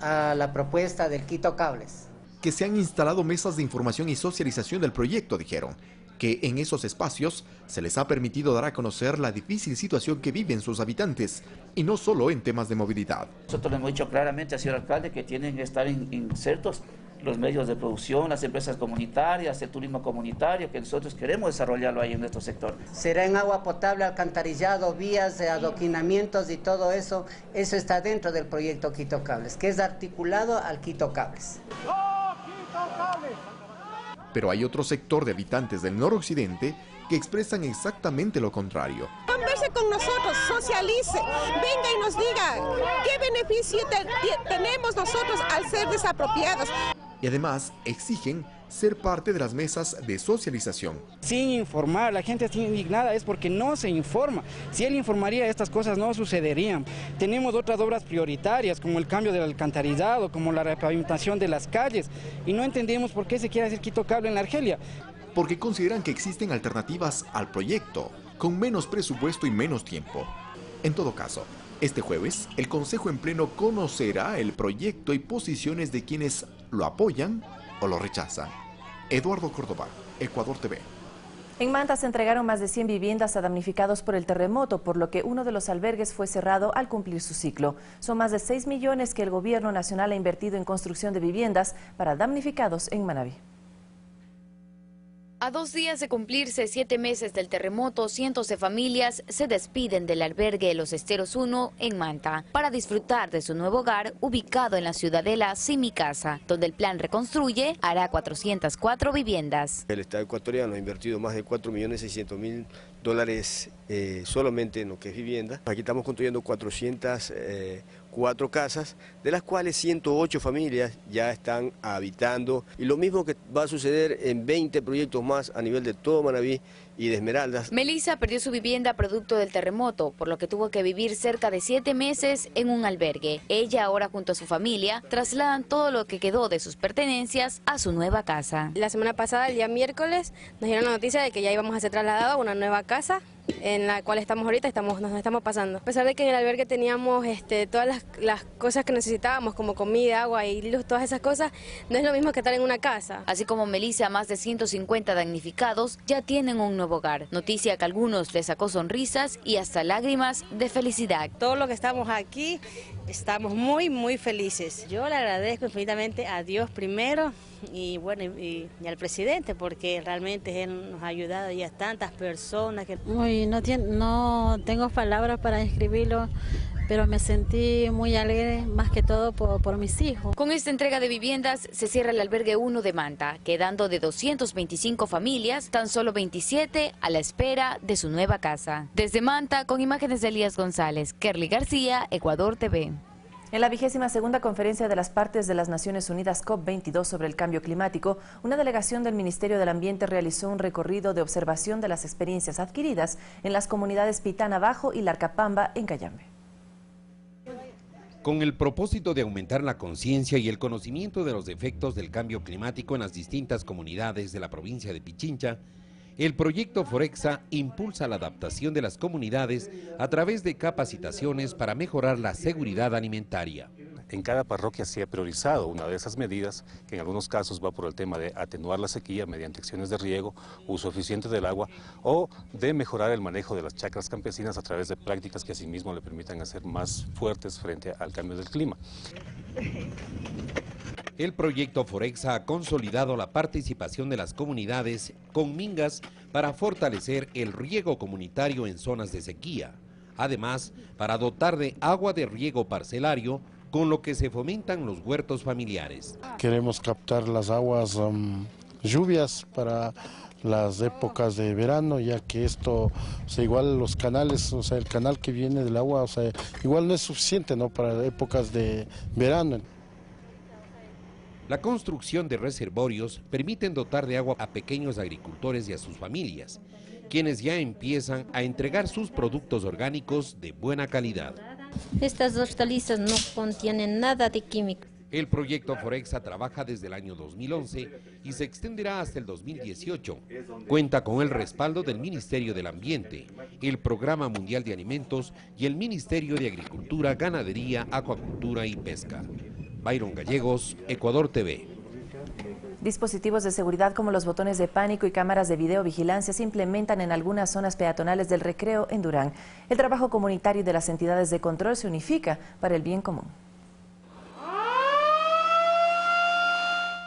Speaker 8: a la propuesta del Quito Cables.
Speaker 9: Que se han instalado mesas de información y socialización del proyecto, dijeron, que en esos espacios se les ha permitido dar a conocer la difícil situación que viven sus habitantes, y no solo en temas de movilidad.
Speaker 10: Nosotros le hemos dicho claramente al señor alcalde que tienen que estar insertos los medios de producción, las empresas comunitarias, el turismo comunitario, que nosotros queremos desarrollarlo ahí en nuestro sector.
Speaker 8: Será en agua potable, alcantarillado, vías, adoquinamientos y todo eso, eso está dentro del proyecto Quito Cables, que es articulado al Quito Cables.
Speaker 9: Pero hay otro sector de habitantes del noroccidente que expresan exactamente lo contrario.
Speaker 21: Converse con nosotros, socialice, venga y nos diga qué beneficio tenemos nosotros al ser desapropiados.
Speaker 9: Y además exigen ser parte de las mesas de socialización.
Speaker 22: Sin informar, la gente está indignada es porque no se informa. Si él informaría, estas cosas no sucederían. Tenemos otras obras prioritarias como el cambio del alcantarillado, como la repavimentación de las calles, y no entendemos por qué se quiere hacer Quito Cable en la Argelia.
Speaker 9: Porque consideran que existen alternativas al proyecto, con menos presupuesto y menos tiempo. En todo caso, este jueves, el Consejo en Pleno conocerá el proyecto y posiciones de quienes lo apoyan o lo rechazan. Eduardo Córdoba, Ecuador TV.
Speaker 11: En Manta se entregaron más de 100 viviendas a damnificados por el terremoto, por lo que uno de los albergues fue cerrado al cumplir su ciclo. Son más de 6 millones que el gobierno nacional ha invertido en construcción de viviendas para damnificados en Manabí.
Speaker 23: A 2 días de cumplirse 7 meses del terremoto, cientos de familias se despiden del albergue Los Esteros 1 en Manta para disfrutar de su nuevo hogar ubicado en la ciudadela Sin Mi Casa, donde el plan Reconstruye hará 404 viviendas.
Speaker 24: El Estado ecuatoriano ha invertido más de $4.600.000 solamente en lo que es vivienda. Aquí estamos construyendo 404 casas, de las cuales 108 familias ya están habitando, y lo mismo que va a suceder en 20 proyectos más a nivel de todo Manabí y de Esmeraldas.
Speaker 23: Melissa perdió su vivienda producto del terremoto, por lo que tuvo que vivir cerca de 7 meses en un albergue. Ella ahora junto a su familia trasladan todo lo que quedó de sus pertenencias a su nueva casa.
Speaker 27: La semana pasada, el día miércoles, nos dieron la noticia de que ya íbamos a ser trasladados a una nueva casa en la cual estamos ahorita, nos estamos pasando. A pesar de que en el albergue teníamos todas las cosas que necesitábamos, como comida, agua y luz, todas esas cosas, no es lo mismo que estar en una casa.
Speaker 23: Así como Melissa, más de 150 damnificados ya tienen un nuevo hogar. Noticia que a algunos les sacó sonrisas y hasta lágrimas de felicidad.
Speaker 30: Todos los que estamos aquí estamos muy, muy felices. Yo le agradezco infinitamente a Dios primero y bueno y al presidente, porque realmente él nos ha ayudado y a tantas personas que...
Speaker 31: No tengo palabras para describirlo, pero me sentí muy alegre más que todo por mis hijos.
Speaker 23: Con esta entrega de viviendas se cierra el albergue 1 de Manta, quedando de 225 familias, tan solo 27 a la espera de su nueva casa. Desde Manta, con imágenes de Elías González, Kerly García, Ecuador TV.
Speaker 11: En la 22ª Conferencia de las Partes de las Naciones Unidas COP22 sobre el cambio climático, una delegación del Ministerio del Ambiente realizó un recorrido de observación de las experiencias adquiridas en las comunidades Pitana Bajo y Larcapamba en Cayambe.
Speaker 32: Con el propósito de aumentar la conciencia y el conocimiento de los efectos del cambio climático en las distintas comunidades de la provincia de Pichincha, el proyecto Forexa impulsa la adaptación de las comunidades a través de capacitaciones para mejorar la seguridad alimentaria.
Speaker 1: en cada parroquia se ha priorizado una de esas medidas, que en algunos casos va por el tema de atenuar la sequía mediante acciones de riego, uso eficiente del agua, o de mejorar el manejo de las chacras campesinas a través de prácticas que asimismo le permitan hacer más fuertes frente al cambio del clima.
Speaker 32: El proyecto Forexa ha consolidado la participación de las comunidades con mingas para fortalecer el riego comunitario en zonas de sequía. Además, para dotar de agua de riego parcelario, con lo que se fomentan los huertos familiares.
Speaker 3: Queremos captar las aguas lluvias para las épocas de verano, ya que esto, o sea, igual los canales, o sea, el canal que viene del agua, o sea, igual no es suficiente, ¿no?, para épocas de verano.
Speaker 32: La construcción de reservorios permiten dotar de agua a pequeños agricultores y a sus familias, quienes ya empiezan a entregar sus productos orgánicos de buena calidad.
Speaker 7: Estas hortalizas no contienen nada de químico.
Speaker 32: El proyecto Forexa trabaja desde el año 2011 y se extenderá hasta el 2018. Cuenta con el respaldo del Ministerio del Ambiente, el Programa Mundial de Alimentos y el Ministerio de Agricultura, Ganadería, Acuacultura y Pesca. Byron Gallegos, Ecuador TV.
Speaker 11: Dispositivos de seguridad como los botones de pánico y cámaras de videovigilancia se implementan en algunas zonas peatonales del Recreo en Durán. El trabajo comunitario de las entidades de control se unifica para el bien común.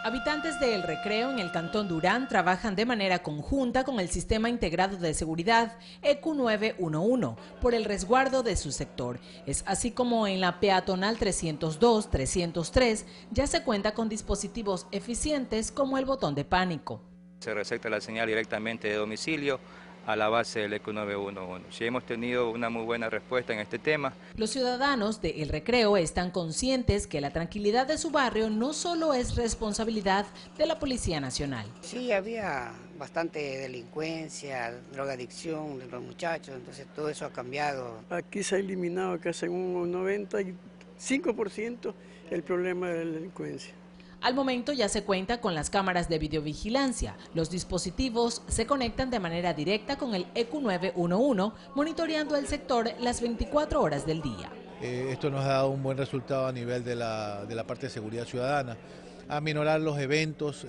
Speaker 12: Habitantes de El Recreo en el Cantón Durán trabajan de manera conjunta con el Sistema Integrado de Seguridad EQ 911 por el resguardo de su sector. Es así como en la peatonal 302, 303 ya se cuenta con dispositivos eficientes como el botón de pánico.
Speaker 13: Se recepta la señal directamente de domicilio a la base del EQ 911. Sí, hemos tenido una muy buena respuesta en este tema.
Speaker 12: Los ciudadanos de El Recreo están conscientes que la tranquilidad de su barrio no solo es responsabilidad de la Policía Nacional.
Speaker 14: Sí, había bastante delincuencia, drogadicción de los muchachos, entonces todo eso ha cambiado.
Speaker 15: Aquí se ha eliminado casi un 95% el problema de la delincuencia.
Speaker 12: Al momento ya se cuenta con las cámaras de videovigilancia. Los dispositivos se conectan de manera directa con el EQ 911, monitoreando el sector las 24 horas del día.
Speaker 16: Esto nos ha dado un buen resultado a nivel de la parte de seguridad ciudadana. Aminorar los eventos,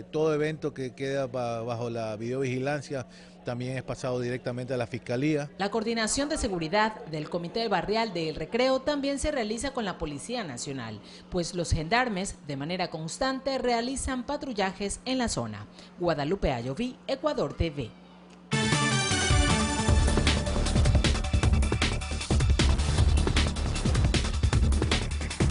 Speaker 16: todo evento que queda bajo la videovigilancia también es pasado directamente a la Fiscalía.
Speaker 12: La coordinación de seguridad del Comité Barrial de El Recreo también se realiza con la Policía Nacional, pues los gendarmes de manera constante realizan patrullajes en la zona. Guadalupe Ayoví, Ecuador TV.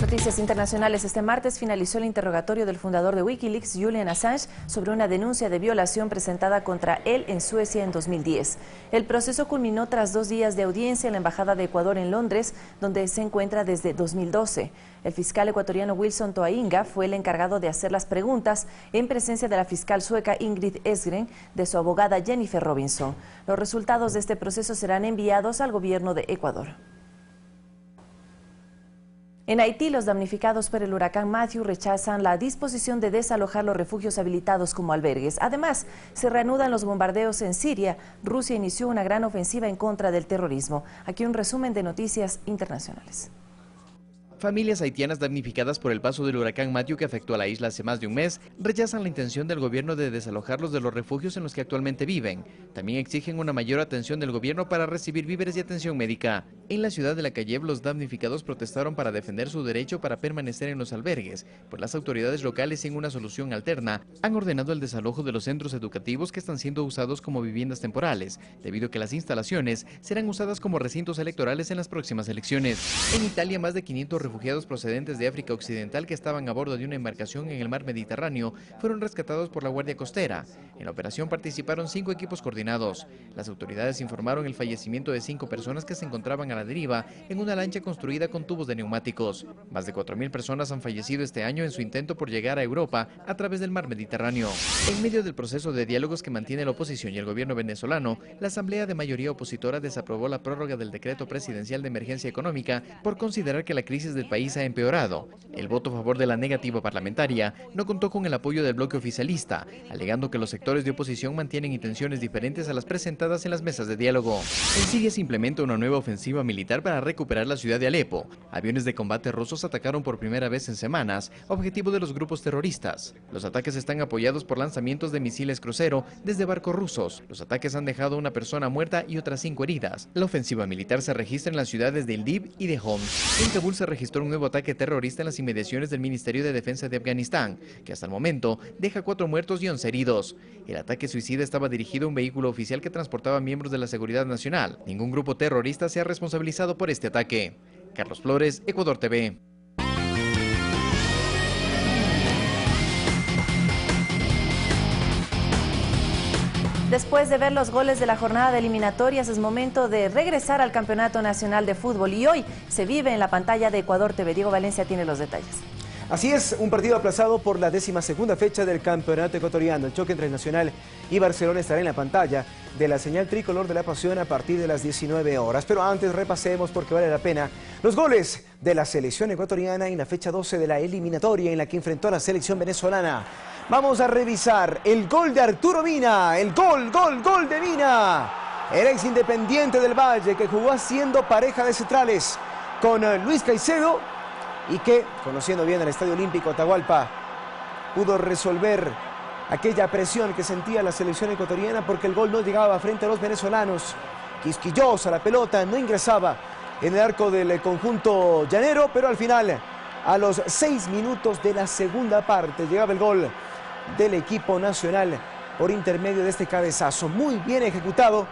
Speaker 11: Noticias internacionales. Este martes finalizó el interrogatorio del fundador de Wikileaks, Julian Assange, sobre una denuncia de violación presentada contra él en Suecia en 2010. El proceso culminó tras 2 días de audiencia en la Embajada de Ecuador en Londres, donde se encuentra desde 2012. El fiscal ecuatoriano Wilson Toainga fue el encargado de hacer las preguntas en presencia de la fiscal sueca Ingrid Esgren, de su abogada Jennifer Robinson. Los resultados de este proceso serán enviados al gobierno de Ecuador. En Haití, los damnificados por el huracán Matthew rechazan la disposición de desalojar los refugios habilitados como albergues. Además, se reanudan los bombardeos en Siria. Rusia inició una gran ofensiva en contra del terrorismo. Aquí un resumen de noticias internacionales.
Speaker 25: Familias haitianas damnificadas por el paso del huracán Matthew, que afectó a la isla hace más de un mes, rechazan la intención del gobierno de desalojarlos de los refugios en los que actualmente viven. También exigen una mayor atención del gobierno para recibir víveres y atención médica. En la ciudad de La Calleb, los damnificados protestaron para defender su derecho para permanecer en los albergues, pues las autoridades locales, sin una solución alterna, han ordenado el desalojo de los centros educativos que están siendo usados como viviendas temporales, debido a que las instalaciones serán usadas como recintos electorales en las próximas elecciones. En Italia, más de 500 refugiados procedentes de África Occidental que estaban a bordo de una embarcación en el mar Mediterráneo fueron rescatados por la Guardia Costera. En la operación participaron 5 equipos coordinados. Las autoridades informaron el fallecimiento de 5 personas que se encontraban a la deriva en una lancha construida con tubos de neumáticos. Más de 4.000 personas han fallecido este año en su intento por llegar a Europa a través del mar Mediterráneo. En medio del proceso de diálogos que mantiene la oposición y el gobierno venezolano, la Asamblea de mayoría opositora desaprobó la prórroga del decreto presidencial de emergencia económica por considerar que la crisis del del país ha empeorado. El voto a favor de la negativa parlamentaria no contó con el apoyo del bloque oficialista, alegando que los sectores de oposición mantienen intenciones diferentes a las presentadas en las mesas de diálogo. En Siria se implementa una nueva ofensiva militar para recuperar la ciudad de Alepo. Aviones de combate rusos atacaron por primera vez en semanas, objetivo de los grupos terroristas. Los ataques están apoyados por lanzamientos de misiles crucero desde barcos rusos. Los ataques han dejado a una persona muerta y otras 5 heridas. La ofensiva militar se registra en las ciudades de Idlib y de Homs. En Kabul se registró un nuevo ataque terrorista en las inmediaciones del Ministerio de Defensa de Afganistán, que hasta el momento deja 4 muertos y 11 heridos. El ataque suicida estaba dirigido a un vehículo oficial que transportaba miembros de la Seguridad Nacional. Ningún grupo terrorista se ha responsabilizado por este ataque. Carlos Flores, Ecuador TV.
Speaker 11: Después de ver los goles de la jornada de eliminatorias, es momento de regresar al Campeonato Nacional de Fútbol y hoy se vive en la pantalla de Ecuador TV. Diego Valencia tiene los detalles.
Speaker 2: Así es, un partido aplazado por la 12ª fecha del Campeonato Ecuatoriano. El choque entre Nacional y Barcelona estará en la pantalla de la señal tricolor de la pasión a partir de las 19 horas. Pero antes repasemos, porque vale la pena, los goles de la selección ecuatoriana en la fecha 12 de la eliminatoria en la que enfrentó a la selección venezolana. Vamos a revisar el gol de Arturo Mina, el gol de Mina. El ex Independiente del Valle que jugó haciendo pareja de centrales con Luis Caicedo y que, conociendo bien el Estadio Olímpico Atahualpa, pudo resolver aquella presión que sentía la selección ecuatoriana porque el gol no llegaba frente a los venezolanos. Quisquillosa la pelota, no ingresaba en el arco del conjunto llanero, pero al final, a los 6 minutos de la segunda parte, llegaba el gol del equipo nacional por intermedio de este cabezazo. Muy bien ejecutado,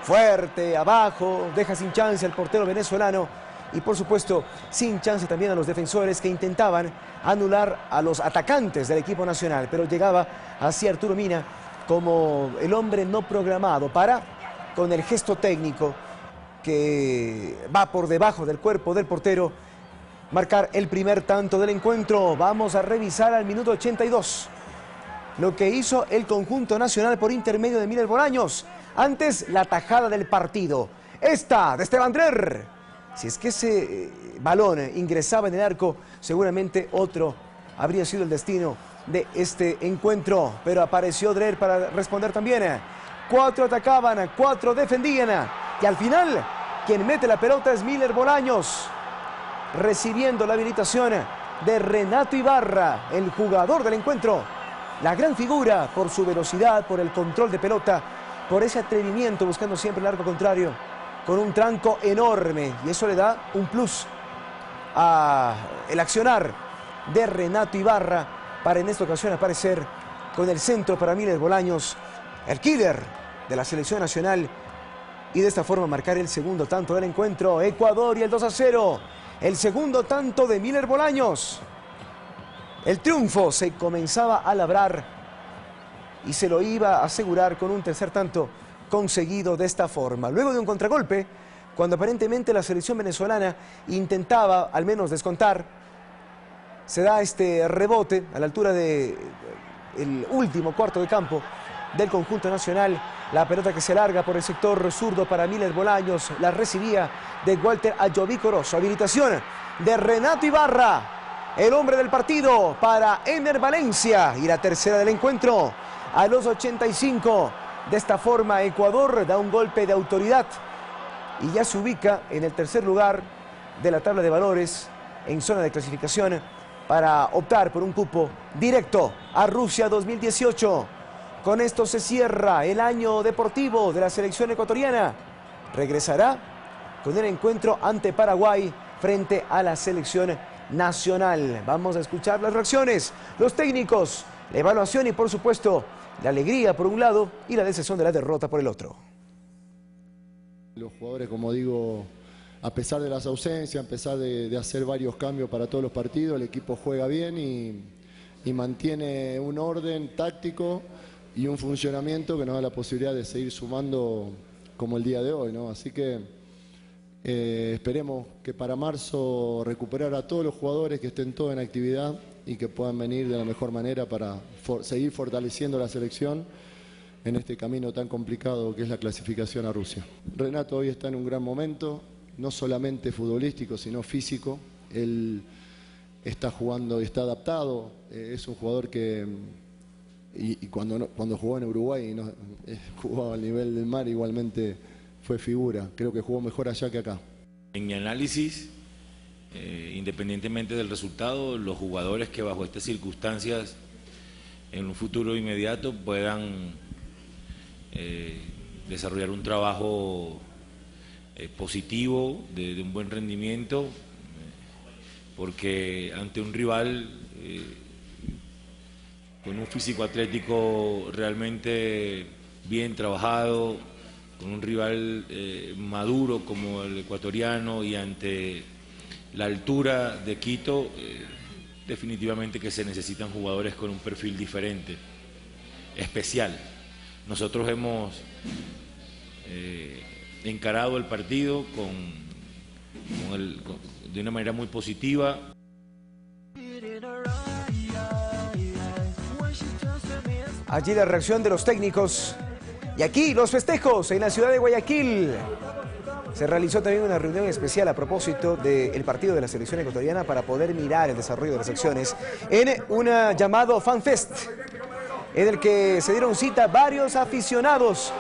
Speaker 2: fuerte, abajo, deja sin chance al portero venezolano y por supuesto sin chance también a los defensores que intentaban anular a los atacantes del equipo nacional, pero llegaba hacia Arturo Mina como el hombre no programado para, con el gesto técnico que va por debajo del cuerpo del portero, marcar el primer tanto del encuentro. Vamos a revisar al minuto 82 lo que hizo el conjunto nacional por intermedio de Miller Bolaños. Antes, la tajada del partido. Esta de Esteban Drer. Si es que ese balón ingresaba en el arco, seguramente otro habría sido el destino de este encuentro. Pero apareció Drer para responder también. 4 atacaban, 4 defendían. Y al final, quien mete la pelota es Miller Bolaños, recibiendo la habilitación de Renato Ibarra, el jugador del encuentro. La gran figura por su velocidad, por el control de pelota, por ese atrevimiento buscando siempre el arco contrario, con un tranco enorme. Y eso le da un plus al accionar de Renato Ibarra para en esta ocasión aparecer con el centro para Miller Bolaños, el killer de la selección nacional. Y de esta forma marcar el segundo tanto del encuentro. Ecuador y el 2-0. El segundo tanto de Miller Bolaños. El triunfo se comenzaba a labrar y se lo iba a asegurar con un tercer tanto conseguido de esta forma. Luego de un contragolpe, cuando aparentemente la selección venezolana intentaba al menos descontar, se da este rebote a la altura del último cuarto de campo del conjunto nacional. La pelota que se larga por el sector zurdo para Miller Bolaños, la recibía de Walter Ayoví Corozo. Habilitación de Renato Ibarra, el hombre del partido para Ener Valencia, y la tercera del encuentro a los 85. De esta forma Ecuador da un golpe de autoridad y ya se ubica en el tercer lugar de la tabla de valores en zona de clasificación para optar por un cupo directo a Rusia 2018. Con esto se cierra el año deportivo de la selección ecuatoriana. Regresará con el encuentro ante Paraguay frente a la selección nacional. Vamos a escuchar las reacciones, los técnicos, la evaluación y por supuesto la alegría por un lado y la decepción de la derrota por el otro.
Speaker 4: Los jugadores, como digo, a pesar de las ausencias, a pesar de hacer varios cambios para todos los partidos, el equipo juega bien y mantiene un orden táctico y un funcionamiento que nos da la posibilidad de seguir sumando como el día de hoy, ¿no? Así que esperemos que para marzo recuperar a todos los jugadores que estén todos en actividad y que puedan venir de la mejor manera para seguir fortaleciendo la selección en este camino tan complicado que es la clasificación a Rusia. Renato hoy está en un gran momento, no solamente futbolístico, sino físico. Él está jugando y está adaptado, es un jugador que, y cuando jugó en Uruguay, jugó al nivel del mar, igualmente fue figura. Creo que jugó mejor allá que acá.
Speaker 5: En mi análisis, independientemente del resultado, los jugadores que bajo estas circunstancias en un futuro inmediato puedan desarrollar un trabajo positivo, de un buen rendimiento, porque ante un rival con un físico atlético realmente bien trabajado, con un rival maduro como el ecuatoriano y ante la altura de Quito, definitivamente que se necesitan jugadores con un perfil diferente, especial. Nosotros hemos encarado el partido de una manera muy positiva.
Speaker 2: Allí la reacción de los técnicos. Y aquí los festejos en la ciudad de Guayaquil. Se realizó también una reunión especial a propósito del partido de la selección ecuatoriana para poder mirar el desarrollo de las acciones en un llamado FanFest, en el que se dieron cita varios aficionados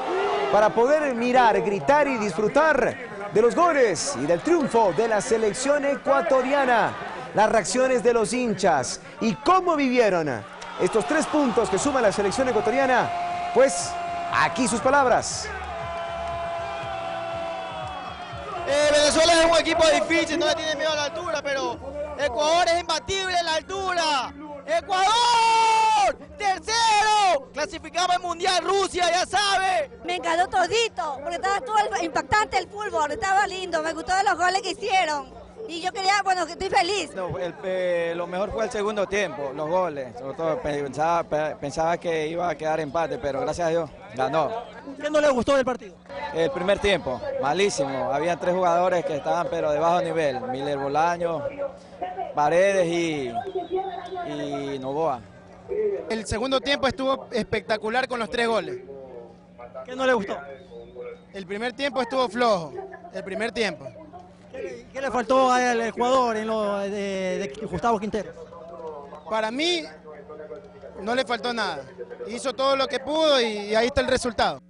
Speaker 2: para poder mirar, gritar y disfrutar de los goles y del triunfo de la selección ecuatoriana. Las reacciones de los hinchas y cómo vivieron estos 3 puntos que suma la selección ecuatoriana, pues aquí sus palabras.
Speaker 6: Venezuela es un equipo difícil, no le tiene miedo a la altura, pero Ecuador es imbatible en la altura. ¡Ecuador! ¡Tercero! Clasificamos al Mundial, Rusia, ya sabe.
Speaker 8: Me encantó todito, porque estaba todo impactante el fútbol, estaba lindo, me gustó los goles que hicieron. Y yo quería, bueno, que estoy feliz.
Speaker 6: No, lo mejor fue el segundo tiempo, los goles. Sobre todo pensaba que iba a quedar empate, pero gracias a Dios ganó.
Speaker 10: ¿Qué no le gustó del partido?
Speaker 6: El primer tiempo, malísimo. Habían 3 jugadores que estaban pero de bajo nivel. Miller Bolaño, Paredes y Novoa.
Speaker 10: El segundo tiempo estuvo espectacular con los 3 goles. ¿Qué no le gustó?
Speaker 6: El primer tiempo estuvo flojo, el primer tiempo.
Speaker 10: ¿Qué le faltó al jugador en lo de Gustavo Quintero?
Speaker 6: Para mí no le faltó nada. Hizo todo lo que pudo y ahí está el resultado.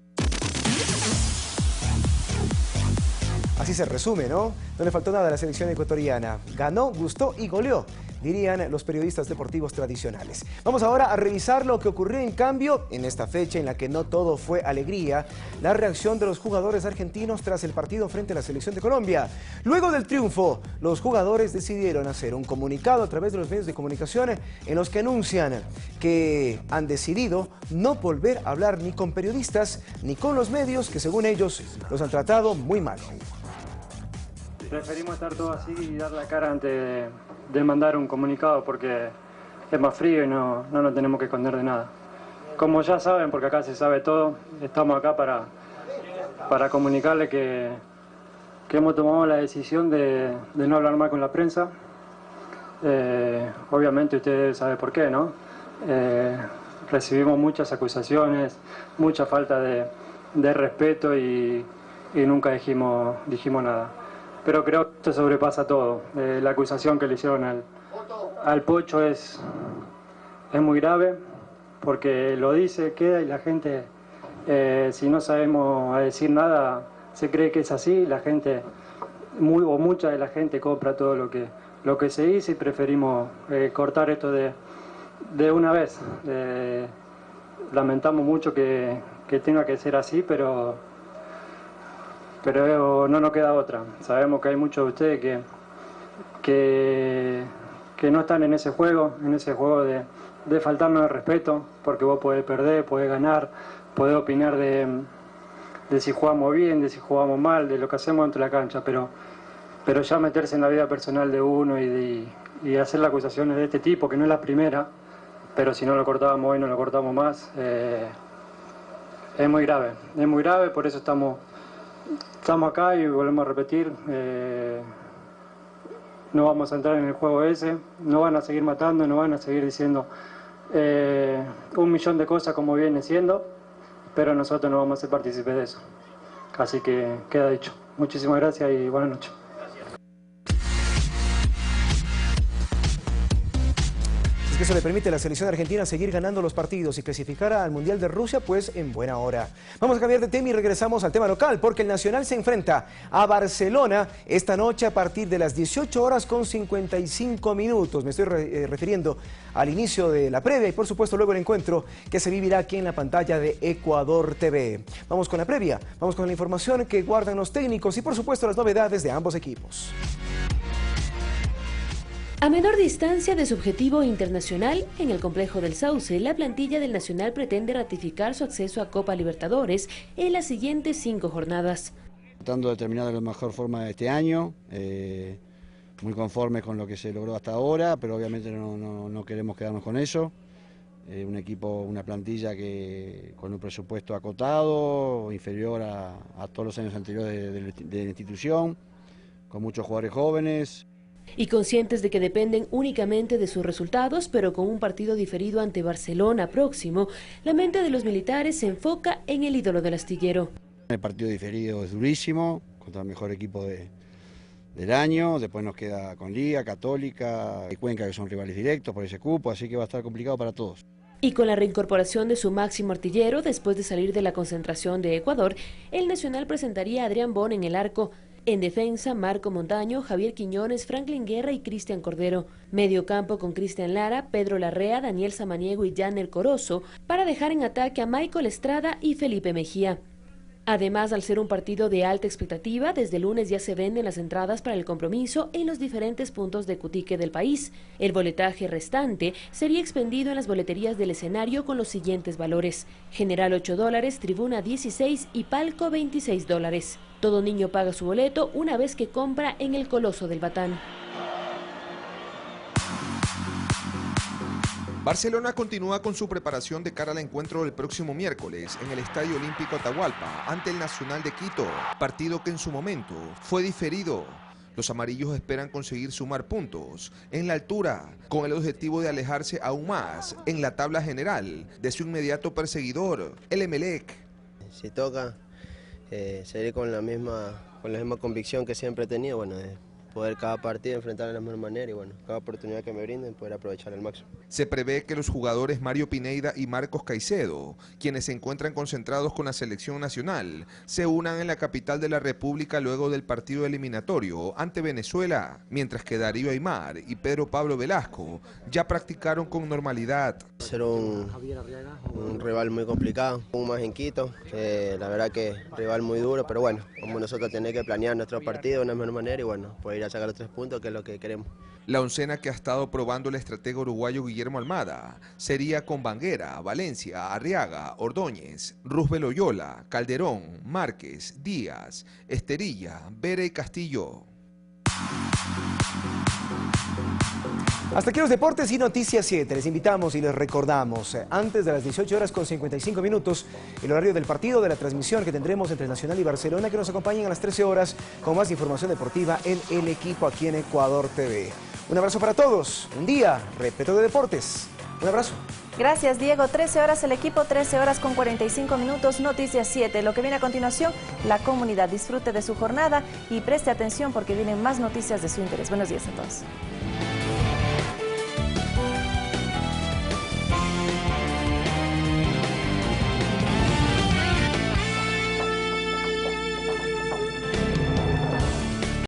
Speaker 2: Así se resume, ¿no? No le faltó nada a la selección ecuatoriana. Ganó, gustó y goleó, dirían los periodistas deportivos tradicionales. Vamos ahora a revisar lo que ocurrió en cambio en esta fecha en la que no todo fue alegría, la reacción de los jugadores argentinos tras el partido frente a la selección de Colombia. Luego del triunfo, los jugadores decidieron hacer un comunicado a través de los medios de comunicación en los que anuncian que han decidido no volver a hablar ni con periodistas ni con los medios que según ellos los han tratado muy mal.
Speaker 17: Preferimos estar todos así y dar la cara antes de mandar un comunicado porque es más frío y no nos tenemos que esconder de nada. Como ya saben, porque acá se sabe todo, estamos acá para comunicarles que hemos tomado la decisión de no hablar más con la prensa. Obviamente ustedes saben por qué, ¿no? Recibimos muchas acusaciones, mucha falta de respeto y nunca dijimos nada. Pero creo que esto sobrepasa todo. La acusación que le hicieron al Pocho es muy grave, porque lo dice, queda y la gente, si no sabemos decir nada, se cree que es así. La gente, mucha de la gente compra todo lo que se dice y preferimos cortar esto de una vez. Lamentamos mucho que tenga que ser así, pero no nos queda otra. Sabemos que hay muchos de ustedes que no están en ese juego de faltarnos el respeto, porque vos podés perder, podés ganar, podés opinar de si jugamos bien, de si jugamos mal, de lo que hacemos dentro de la cancha, pero ya meterse en la vida personal de uno y hacer las acusaciones de este tipo, que no es la primera, pero si no lo cortábamos hoy, no lo cortamos más, es muy grave, por eso estamos acá y volvemos a repetir, no vamos a entrar en el juego ese, no van a seguir matando, no van a seguir diciendo 1.000.000 de cosas como viene siendo, pero nosotros no vamos a ser partícipes de eso. Así que queda dicho. Muchísimas gracias y buenas noches.
Speaker 2: Es que eso le permite a la selección argentina seguir ganando los partidos y clasificar al Mundial de Rusia, pues en buena hora. Vamos a cambiar de tema y regresamos al tema local, porque el Nacional se enfrenta a Barcelona esta noche a partir de las 18 horas con 55 minutos. Me estoy refiriendo al inicio de la previa y por supuesto luego el encuentro que se vivirá aquí en la pantalla de Ecuador TV. Vamos con la previa, vamos con la información que guardan los técnicos y por supuesto las novedades de ambos equipos.
Speaker 9: A menor distancia de su objetivo internacional, en el complejo del Sauce, la plantilla del Nacional pretende ratificar su acceso a Copa Libertadores en las siguientes 5 jornadas.
Speaker 18: Tratando de terminar de la mejor forma de este año, muy conformes con lo que se logró hasta ahora, pero obviamente no queremos quedarnos con eso. Un equipo, una plantilla que con un presupuesto acotado, inferior a todos los años anteriores de la institución, con muchos jugadores jóvenes.
Speaker 9: Y conscientes de que dependen únicamente de sus resultados, pero con un partido diferido ante Barcelona próximo, la mente de los militares se enfoca en el ídolo del astillero.
Speaker 18: El partido diferido es durísimo, contra el mejor equipo del año, después nos queda con Liga, Católica y Cuenca, que son rivales directos por ese cupo, así que va a estar complicado para todos.
Speaker 9: Y con la reincorporación de su máximo artillero, después de salir de la concentración de Ecuador, el Nacional presentaría a Adrián Bon en el arco. En defensa, Marco Montaño, Javier Quiñones, Franklin Guerra y Cristian Cordero. Medio campo con Cristian Lara, Pedro Larrea, Daniel Samaniego y Janner Corozo, para dejar en ataque a Michael Estrada y Felipe Mejía. Además, al ser un partido de alta expectativa, desde el lunes ya se venden las entradas para el compromiso en los diferentes puntos de Cutique del país. El boletaje restante sería expendido en las boleterías del escenario con los siguientes valores: general $8, tribuna 16 y palco $26. Todo niño paga su boleto una vez que compra en el Coloso del Batán.
Speaker 19: Barcelona continúa con su preparación de cara al encuentro del próximo miércoles en el Estadio Olímpico Atahualpa ante el Nacional de Quito, partido que en su momento fue diferido. Los amarillos esperan conseguir sumar puntos en la altura, con el objetivo de alejarse aún más en la tabla general de su inmediato perseguidor, el Emelec.
Speaker 20: Si toca, seguir con la misma convicción que siempre he tenido, bueno, poder cada partido enfrentar de la mejor manera y bueno, cada oportunidad que me brinden poder aprovechar al máximo.
Speaker 19: Se prevé que los jugadores Mario Pineda y Marcos Caicedo, quienes se encuentran concentrados con la selección nacional, se unan en la capital de la República luego del partido eliminatorio ante Venezuela, mientras que Darío Aymar y Pedro Pablo Velasco ya practicaron con normalidad.
Speaker 20: Ser un rival muy complicado, aún más en Quito, la verdad que rival muy duro, pero bueno, como nosotros tenemos que planear nuestro partido de una mejor manera y bueno, poder ir a sacar los 3 puntos, que es lo que queremos.
Speaker 19: La oncena que ha estado probando el estratega uruguayo Guillermo Almada sería con Banguera, Valencia, Arriaga, Ordóñez, Roosevelt Loyola, Calderón, Márquez, Díaz, Esterilla, Vera y Castillo.
Speaker 2: Hasta aquí los deportes y Noticias 7. Les invitamos y les recordamos, antes de las 18 horas con 55 minutos, el horario del partido de la transmisión que tendremos entre Nacional y Barcelona, que nos acompañen a las 13 horas con más información deportiva en El Equipo aquí en Ecuador TV. Un abrazo para todos, un día repleto de deportes. Un abrazo.
Speaker 11: Gracias, Diego. 13 horas El Equipo, 13 horas con 45 minutos, Noticias 7. Lo que viene a continuación, la comunidad disfrute de su jornada y preste atención porque vienen más noticias de su interés. Buenos días a todos.